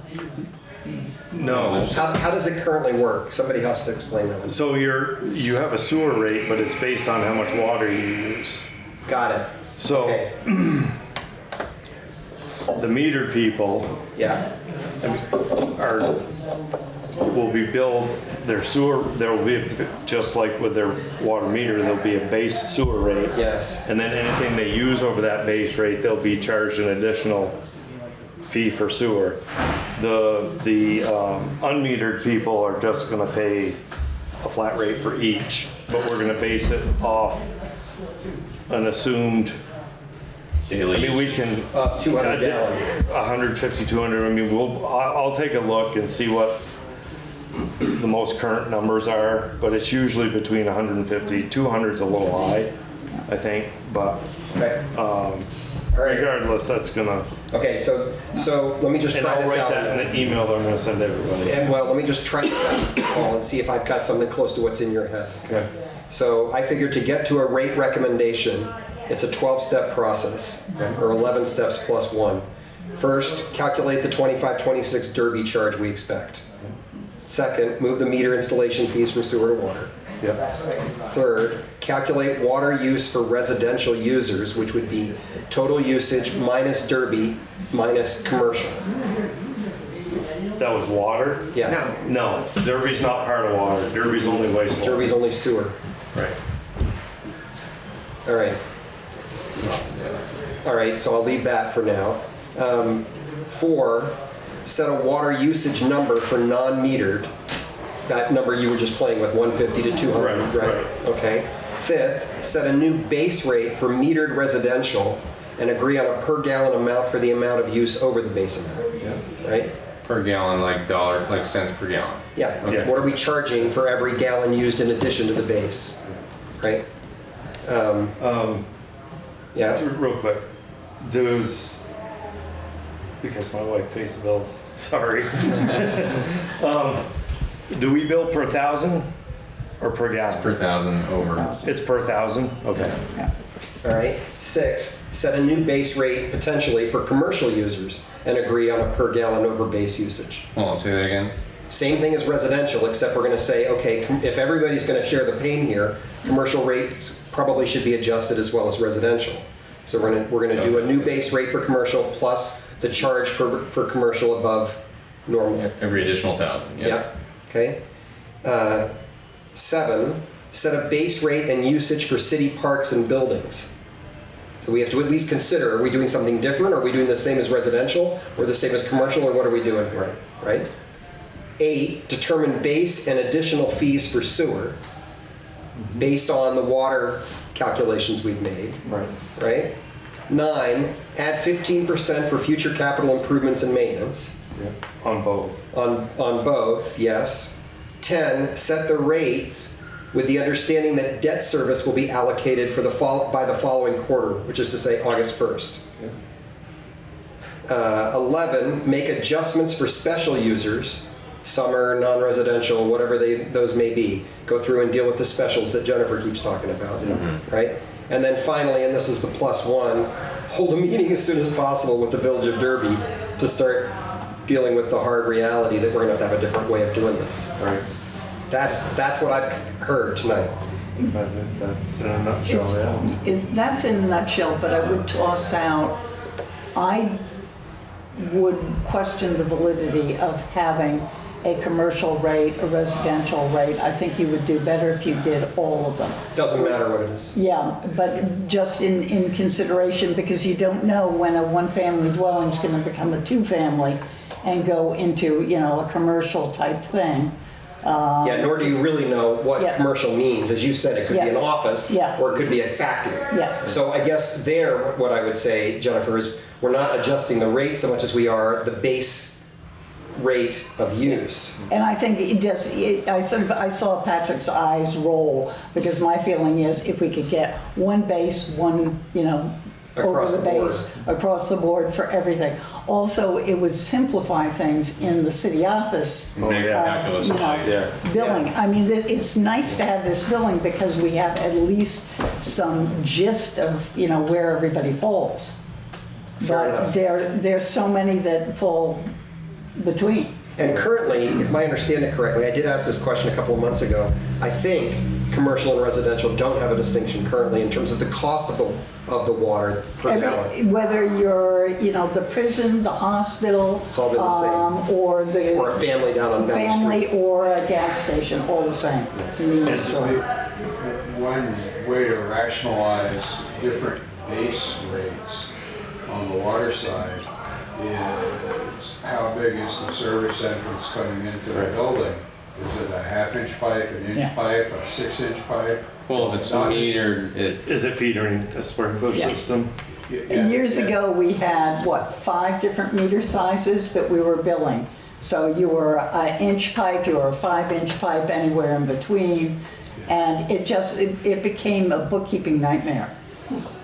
No. How does it currently work? Somebody has to explain that one. So you have a sewer rate, but it's based on how much water you use. Got it. So Okay. the metered people Yeah. will be billed their sewer. There will be, just like with their water meter, there'll be a base sewer rate. Yes. And then anything they use over that base rate, they'll be charged an additional fee for sewer. The unmetered people are just gonna pay a flat rate for each, but we're gonna base it off an assumed, Daily. I mean, we can. 200 gallons. 150, 200, I mean, I'll take a look and see what the most current numbers are, but it's usually between 150, 200's a little high, I think, but Okay. All right. regardless, that's gonna, Okay, so let me just and try I'll this write out. that in the email that I'm gonna send everybody. And well, let me just try this out, Paul, and see if I've got something close to what's in your head. Okay. So I figured to get to a rate recommendation, it's a 12-step process, or 11 steps plus one. First, calculate the 25-26 Derby charge we expect. Second, move the meter installation fees from sewer to water. Yep. Third, calculate water use for residential users, which would be total usage minus Derby minus commercial. That was water? Yeah, No, Derby's not part of water. Derby's only wastewater. Derby's only sewer. Right. All right. All right, so I'll leave that for now. 4, set a water usage number for non-metered. That number you were just playing with, 150 to 200, Right. Okay. 5th, set a new base rate for metered residential and agree on a per gallon amount for the amount of use over the base amount. Right? Per gallon, like dollar, like cents per gallon. Yeah. Okay. What are we charging for every gallon used in addition to the base? Right? Yeah. Real quick, because my wife pays the bills, sorry. Do we bill per thousand or per gallon? Per thousand over. It's per thousand? Okay. All right. 6th, set a new base rate potentially for commercial users and agree on a per gallon over base usage. Hold on, say that again. Same thing as residential, except we're going to say, okay, if everybody's going to share the pain here, commercial rates probably should be adjusted as well as residential. So we're going to do a new base rate for commercial plus the charge for commercial above normal. Every additional 1,000. Yep. Okay. 7, set a base rate and usage for city parks and buildings. So we have to at least consider, are we doing something different? Are we doing the same as residential or the same as commercial, or what are we doing here? Right? 8, determine base and additional fees for sewer based on the water calculations we've made. Right? 9, add 15% for future capital improvements and maintenance. Yeah. On both. On both, yes. 10, set the rates with the understanding that debt service will be allocated for by the following quarter, which is to say August 1st. 11, make adjustments for special users, summer, non-residential, whatever those may be. Go through and deal with the specials that Jennifer keeps talking about, right? And then finally, and this is the +1, hold a meeting as soon as possible with the Village of Derby to start dealing with the hard reality that we're going to have a different way of doing this. Right. That's what I've heard tonight. That's in a nutshell, yeah. That's in a nutshell, but I would toss out, I would question the validity of having a commercial rate, a residential rate. I think you would do better if you did all of them. Doesn't matter what it is. Yeah, but just in consideration, because you don't know when a one-family dwelling is going to become a two-family and go into, a commercial type thing. Yeah, nor do you really know what Yeah. commercial means. As you said, it could be Yeah. an office Yeah. or it could be a factory. Yeah. So I guess what I would say, Jennifer, is we're not adjusting the rate so much as we are the base rate of use. And I think I saw Patrick's eyes roll, because my feeling is if we could get one base, one, over Across the the board. base, across the board for everything. Also, it would simplify things in the city office. Make yeah. calculus. Yeah. Billing. I mean, it's nice to have this billing because we have at least some gist of, where everybody falls. Fair enough. But there's so many that fall between. And currently, if I understand it correctly, I did ask this question a couple of months ago. I think commercial and residential don't have a distinction currently in terms of the cost of the water per gallon. Whether you're, the prison, the hospital. It's all been the same. Or Or a the family down the family street. or a gas station, all the same. One way to rationalize different base rates on the water side is how big is the service entrance coming into the building? Is it a 1/2-inch pipe, an inch Yeah. pipe, a 6-inch pipe? Well, if it's metered, Is it feeding a sprinkler Yeah. system? Years ago, we had, 5 different meter sizes that we were billing. So you were an inch pipe, you were a 5-inch pipe, anywhere in between. And it became a bookkeeping nightmare.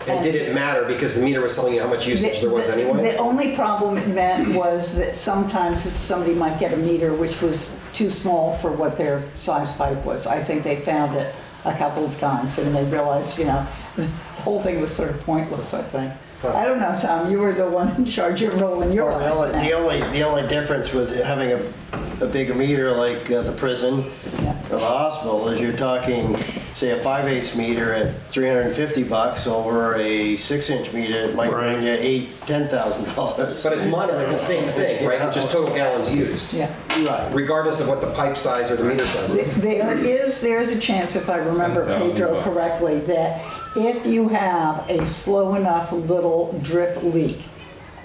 And did it matter because the meter was telling you how much usage there was anyway? The only problem it meant was that sometimes somebody might get a meter which was too small for what their size pipe was. I think they found it a couple of times and they realized, you know, the whole thing was sort of pointless, I think. I don't know, Tom, you were the one in charge of rolling your Well, eyes now. the only difference with having a bigger meter like the prison Yeah. or the hospital is you're talking, say, a 5/8 meter at $350 over a 6-inch meter. It might run you $10,000. But it's monitoring the same thing, right? Just total gallons used. Yeah. Right. Regardless of what the pipe size or the meter size is. There's a chance, if I remember Pedro correctly, that if you have a slow enough little drip leak,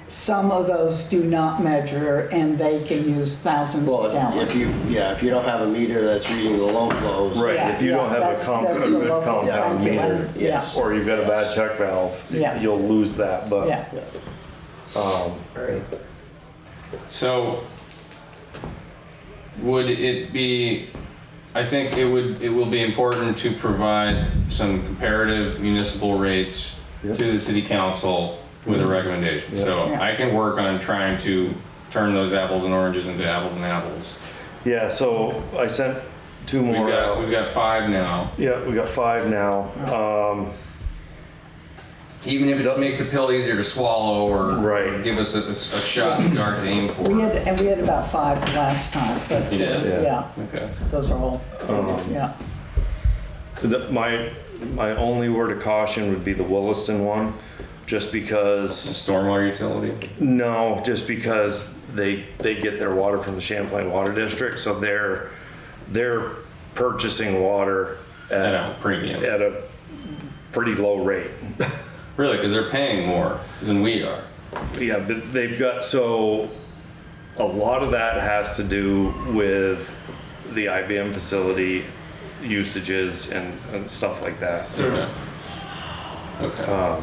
some of those do not measure and they can use thousands Well, of gallons. if you don't have a meter that's reading the low flows. Right, Yeah, if you don't have a that's the good local compound thank you. meter, Yes. or you've got a bad check valve, Yeah. you'll lose that, but. Yeah, All right. So, would it be, I think it will be important to provide some comparative municipal rates to the city council with a recommendation. So Yeah. I can work on trying to turn those apples and oranges into apples and apples. Yeah, so I sent two more out. We've got 5 now. Yeah, we got 5 now. Even if it makes the pill easier to swallow or Right. give us a shot in the dark to aim for. we had about 5 last time, but You did? yeah, Okay. those are all, yeah. My only word of caution would be the Williston one, just because, Stormwater utility? no, just because they get their water from the Champlain Water District, so they're purchasing water At a premium. at a pretty low rate. Really, because they're paying more than we are. Yeah, but they've got, so a lot of that has to do with the IBM facility usages and stuff like that. So, Okay. Okay.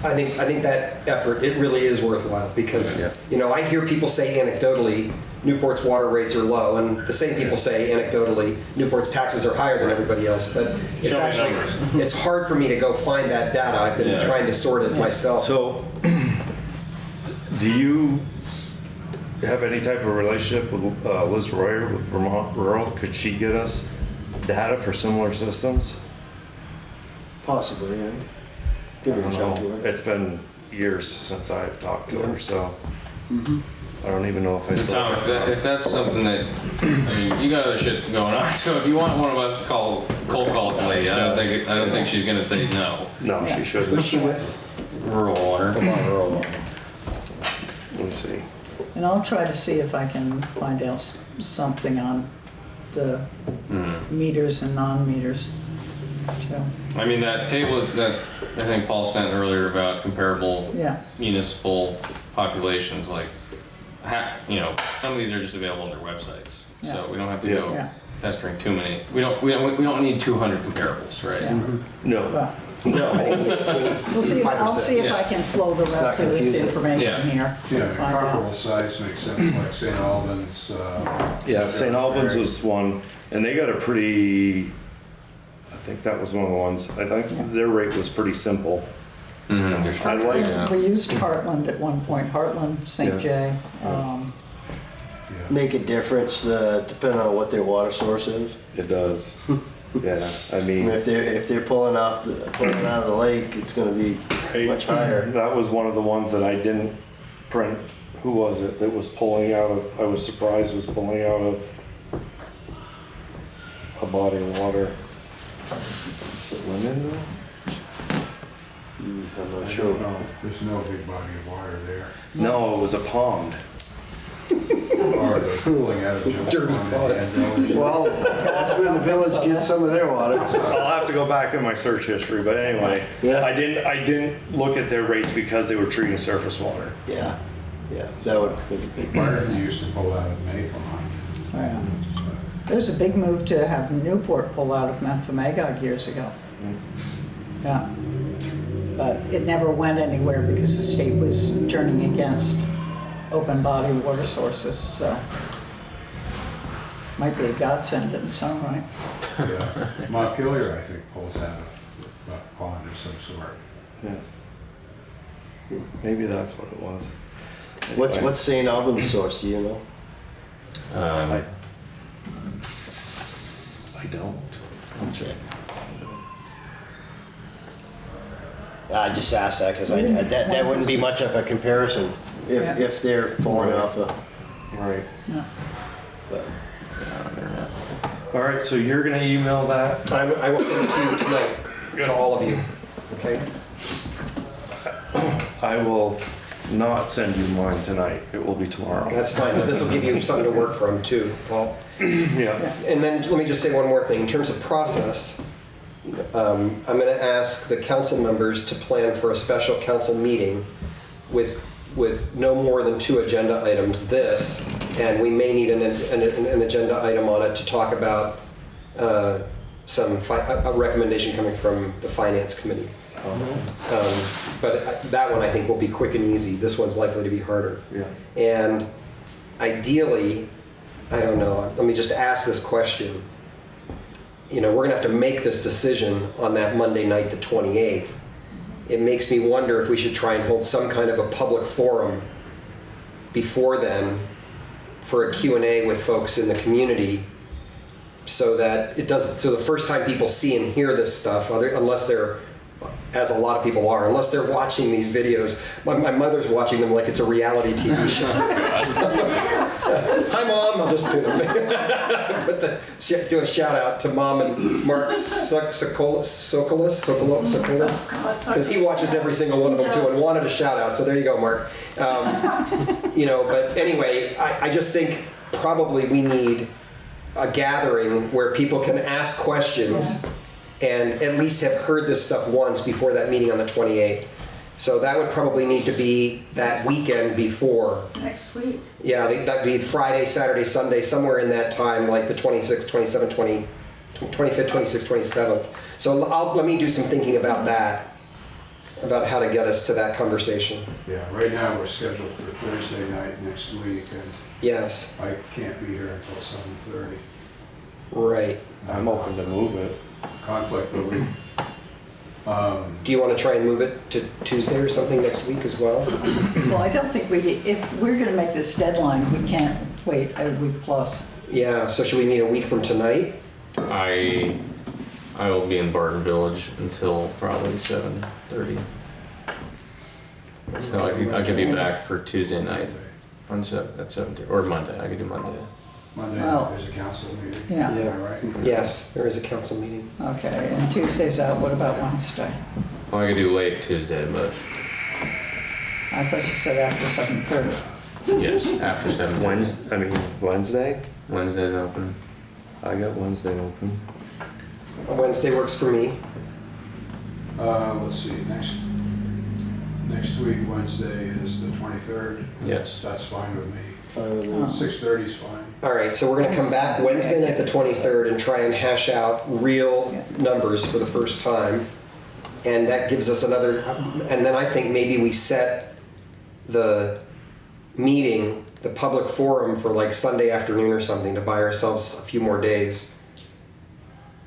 I think that effort, it really is worthwhile because, you know, I hear people say anecdotally, Newport's water rates are low, and the same people say anecdotally, Newport's taxes are higher than everybody else, but it's Show me actually, numbers. it's hard for me to go find that data. I've been Yeah. trying to sort it myself. so do you have any type of relationship with Liz Royer with Vermont Rural? Could she get us data for similar systems? Possibly, yeah. I Give don't reach out to know. her. It's been years since I've talked to her, so I don't even know if I still. Tom, if that's something that, I mean, you got other shit going on, so if you want one of us to cold call the lady, I don't think she's gonna say no. No, she shouldn't. Who's she with? Rural water. Let me see. And I'll try to see if I can find out something on the meters and non-meters. So, I mean, that table that I think Paul sent earlier about comparable yeah, municipal populations, like, you know, some of these are just available on their websites, so Yeah. we don't have to Yeah. go Yeah. pestering too many. We don't need 200 comparables, right? yeah. No. Well, No, I think we we'll see, I'll 5%. see if I Yeah. can flow the rest of this confusing. information Yeah. here. Yeah, Find out. comparable size makes sense, like St. Albans. Yeah, St. Albans was one, and they got a pretty, I think that was one of the ones, I think their rate was pretty simple. Mm-hmm. I like, Yeah. We used Heartland at one point, Heartland, St. Yeah. Jay. Make a difference depending on what their water source is. it does. Yeah, I I mean, mean, if they're pulling out of the lake, it's going to be much higher. that was one of the ones that I didn't print. Who was it that was pulling out of, I was surprised was pulling out of a body of water. Is it Linden though? I'm not I sure. don't know, there's no big body of water there. No, it was a pond. Or they're pulling out of Joe Dirty Pond pond. and those- Well, that's where the village gets some of their water. I'll have to go back in my search history, but anyway, Yeah. I didn't look at their rates because they were treating surface water. Yeah, yeah, that would make a big part. Martin used to pull out of Maple on. Yeah. There's a big move to have Newport pull out of Memphremagog years ago. Yeah. But it never went anywhere because the state was turning against open body water sources, so. Might be a godsend in its own right. Yeah, Montpelier, I think, pulls out of a pond of some sort. Yeah. Maybe that's what it was. Anyway, What's St. Albans source, do you know? I don't. Okay. I just asked that because that wouldn't be much of a comparison if they're pulling off the. Right. But. All right, so you're gonna email that? I will send it to you tonight, to all of you, okay? I will not send you mine tonight. It will be tomorrow. That's fine, but this will give you something to work from too, Paul. Yeah. And then let me just say one more thing. In terms of process, I'm going to ask the council members to plan for a special council meeting with no more than 2 agenda items this, and we may need an agenda item on it to talk about a recommendation coming from the finance committee. But that one I think will be quick and easy. This one's likely to be harder. Yeah. And ideally, I don't know, let me just ask this question. You know, we're gonna have to make this decision on that Monday night, the 28th. It makes me wonder if we should try and hold some kind of a public forum before then for a Q&A with folks in the community, so that it doesn't, so the first time people see and hear this stuff, unless they're, as a lot of people are, unless they're watching these videos. My mother's watching them like it's a reality TV show. Hi, Mom. I'll just do a shout out to Mom and Mark Sokolis, because he watches every single one of them too, and wanted a shout out. So there you go, Mark. You know, but anyway, I just think probably we need a gathering where people can ask questions. And at least have heard this stuff once before that meeting on the 28th. So that would probably need to be that weekend before. Next week. Yeah, that'd be Friday, Saturday, Sunday, somewhere in that time, like the 26th, 27th, 25th, 26th, 27th. So let me do some thinking about that, about how to get us to that conversation. Yeah, right now we're scheduled for Thursday night next week, and Yes, I can't be here until 7:30. right. I'm open to move it. Conflict, but we, Do you want to try and move it to Tuesday or something next week as well? Well, I don't think if we're gonna make this deadline, we can't wait a week plus. Yeah, so should we meet a week from tonight? I will be in Barton Village until probably 7:30. So I could be back for Tuesday night at 7:30, or Monday. I could do Monday. Monday Well, night there's a council meeting. Yeah. Am I right? Yes, there is a council meeting. Okay, and Tuesday's out, what about Wednesday? Well, I could do late Tuesday, but I thought you said after 7:30. yes, after 7:30. Wednesday? Wednesday's open. I got Wednesday open. Wednesday works for me. Let's see, next week, Wednesday is the 23rd. Yes. That's fine with me. Oh. 6:30 is fine. All right, so we're going to come back Wednesday night, the 23rd, and try and hash out real numbers for the first time. And that gives us another, and then I think maybe we set the meeting, the public forum, for like Sunday afternoon or something to buy ourselves a few more days.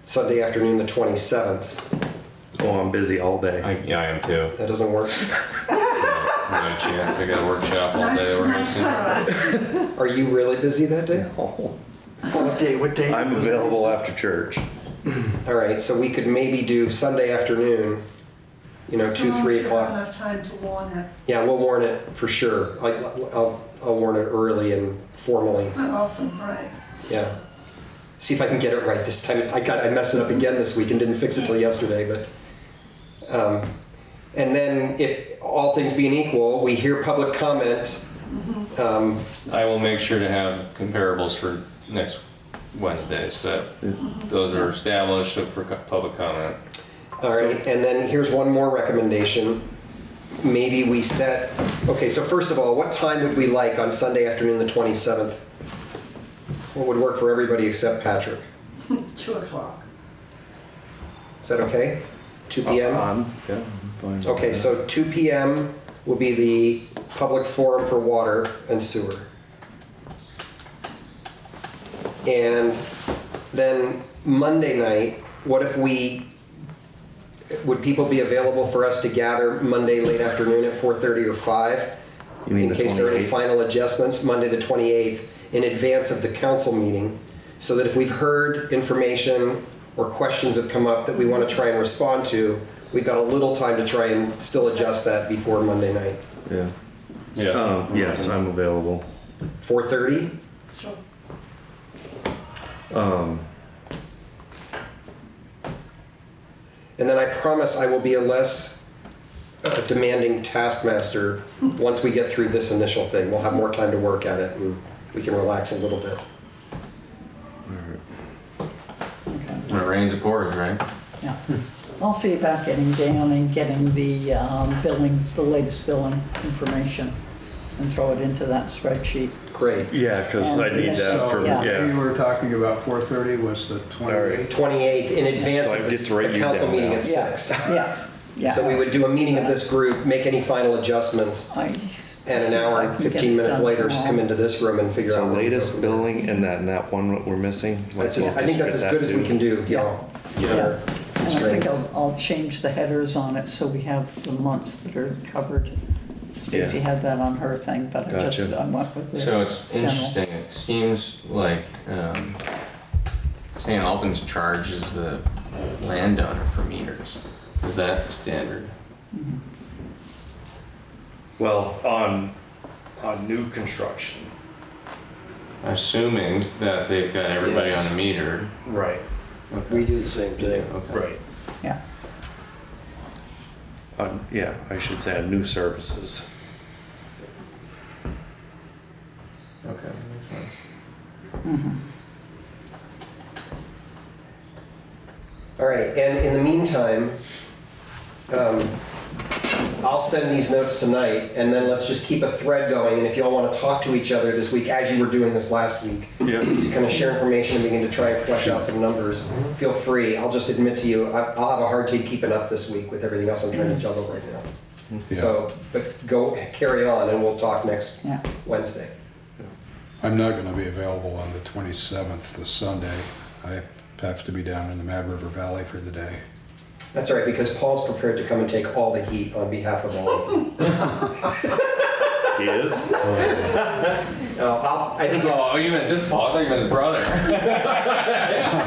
Sunday afternoon, the 27th. Oh, I'm busy all day. I am too. That doesn't work. Not a chance. I got a workshop all day. Nice try. Are you really busy that day? What day? I'm available after church. All right, so we could maybe do Sunday afternoon, 2, 3 o'clock. Enough time to warn it. Yeah, we'll warn it for sure. I'll warn it early and formally. Often, right. Yeah. See if I can get it right this time. I messed it up again this week and didn't fix it till yesterday. But and then, if all things being equal, we hear public comment. I will make sure to have comparables for next Wednesday, so those are established for public comment. All right, and then here's one more recommendation. Maybe we set. Okay, so first of all, what time would we like on Sunday afternoon, the 27th? What would work for everybody except Patrick? 2 o'clock. Is that okay? 2 p.m.? Yeah, I'm fine. Okay, so 2 p.m. will be the public forum for water and sewer. And then Monday night, what if we would people be available for us to gather Monday late afternoon at 4:30 or 5? You mean In the case there are any 28th? final adjustments, Monday the 28th, in advance of the council meeting, so that if we've heard information or questions have come up that we want to try and respond to, we've got a little time to try and still adjust that before Monday night. Yeah. Yeah. Yes, I'm available. 4:30? Sure. And then I promise I will be a less demanding taskmaster once we get through this initial thing. We'll have more time to work at it and we can relax a little bit. When it rains, it pours, right? Yeah. I'll see about getting down and getting the billing, the latest billing information and throw it into that spreadsheet. Great. Yeah, because I need that for, Yeah. You yeah. were talking about 4:30 was the 28th? 28th in advance So I of get to write the you council down meeting now. at Yeah, 6. yeah. So we would do a meeting of this group, make any final adjustments, and an hour and 15 minutes later, just come into this room and figure So out. where we go latest from there. billing and that one that we're missing. That's I think that's as good as we can do, y'all. given our Yeah. And I think constraints. I'll change the headers on it so we have the months that are covered. Stacy had that on her thing, but I just, Gotcha. I went with the So it's general. interesting. It seems like St. Albans charges the landowner for meters. Is that standard? Well, on new construction. Assuming that they've got everybody Yes. on a meter. Right. We do the same thing. Okay. Right. Yeah, Yeah, I should say on new services. Okay. Makes sense. All right, and in the meantime, I'll send these notes tonight, and then let's just keep a thread going, and if y'all want to talk to each other this week, as you were doing this last week, Yeah. to kind of share information and begin to try and flesh out some numbers, feel free. I'll just admit to you, I'll have a hard time keeping up this week with everything else I'm trying to juggle right now. So, but go, carry on, and we'll talk next yeah. Wednesday. I'm not going to be available on the 27th, the Sunday. I have to be down in the Mad River Valley for the day. That's all right, because Paul's prepared to come and take all the heat on behalf of all of you. He is? I think, Oh, you meant this Paul? I thought you meant his brother.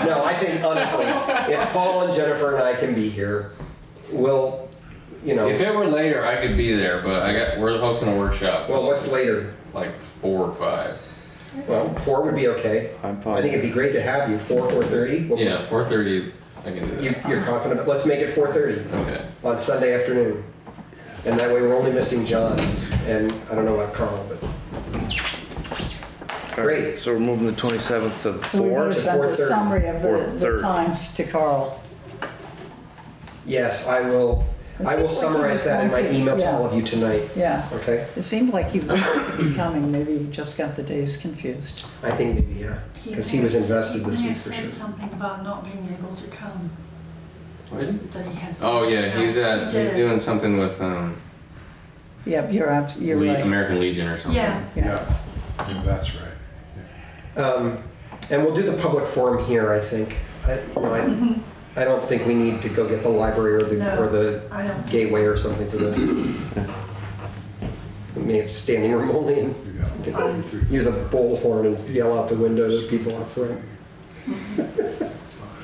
no, I think honestly, if Paul and Jennifer and I can be here, we'll, you know, If it were later, I could be there, but we're hosting a workshop. well, what's later? Like 4 or 5. Well, 4 would be okay. I'm fine. I think it'd be great to have you, 4:30? Yeah, 4:30. I can do that. You're confident, let's make it 4:30 Okay. on Sunday afternoon. And that way we're only missing John, and I don't know about Carl, but. Great. So we're moving the 27th to So we 4? better send a 4:30. summary of the 4:30. times to Carl. Yes, I will It seems like summarize he was that in my going to- email to yeah. all of you tonight, Yeah. okay? It seemed like he was going to be coming, maybe he just got the days confused. I think maybe, yeah, because he was invested this week for He may sure. have said something about not being able to come. That he had. Oh yeah, he's did. doing something with Yep, you're right. American Legion or something. Yeah. Yeah. That's right. And we'll do the public forum here, I think. I don't think we need to go get the library or No, the I don't think so. gateway or something for this. We may have standing room only and We got 33. use a bullhorn and yell out the window to people up front.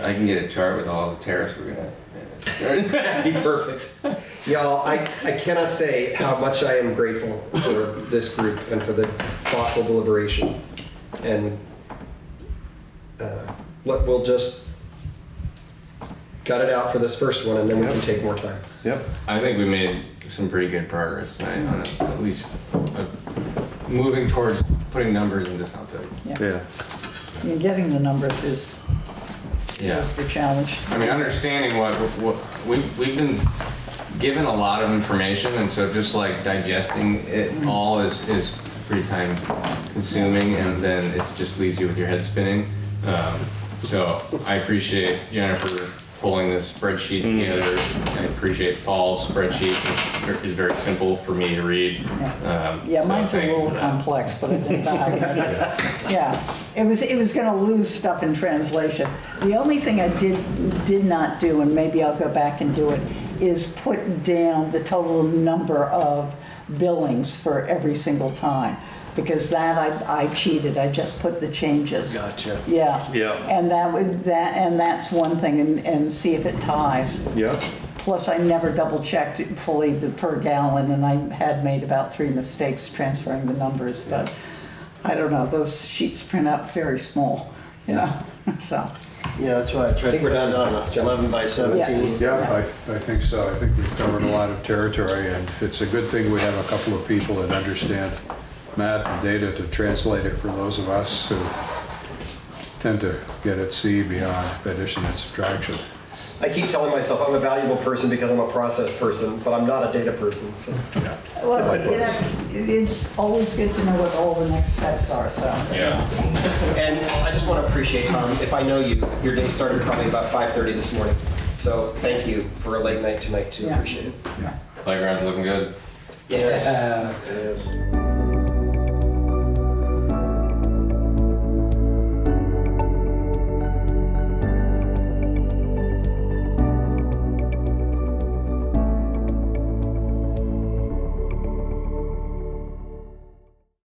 I can get a chart with all the tariffs we're gonna. That'd be perfect. Y'all, I cannot say how much I am grateful for this group and for the thoughtful deliberation. And we'll just gut it out for this first one, and then we can take more time. Yep. I think we made some pretty good progress tonight on it. At least moving towards putting numbers into something. Yeah. And getting the numbers is Yeah. the challenge. I mean, understanding what we've been given a lot of information, and so just like digesting it all is pretty time consuming, and then it just leaves you with your head spinning. So I appreciate Jennifer, pulling this spreadsheet together. I appreciate Paul's spreadsheet. It's very simple for me to read. Yeah, So mine's a thank you little for that. complex, but I didn't know how to. Yeah, it was gonna lose stuff in translation. The only thing I did not do, and maybe I'll go back and do it, is put down the total number of billings for every single time. Because that I cheated, I just put the changes. Gotcha. Yeah. Yeah. And that's one thing, and see if it ties. Yeah. Plus, I never double checked fully the per gallon, and I had made about 3 mistakes transferring the numbers, but I don't know, those sheets print out very small, you know, so. Yeah, that's why I tried to we're put it done. on 11 by 17. Yeah, I think so. I think we've covered a lot of territory, and it's a good thing we have a couple of people that understand math and data to translate it for those of us who tend to get at sea beyond addition and subtraction. I keep telling myself I'm a valuable person because I'm a process person, but I'm not a data person. So. Well, you know, it's always good to know what all the next steps are, so. Yeah. And I just want to appreciate, Tom, if I know you, your day started probably about 5:30 this morning. So thank you for a late night tonight too. Yeah. Appreciate it. Playground's looking good. Yeah.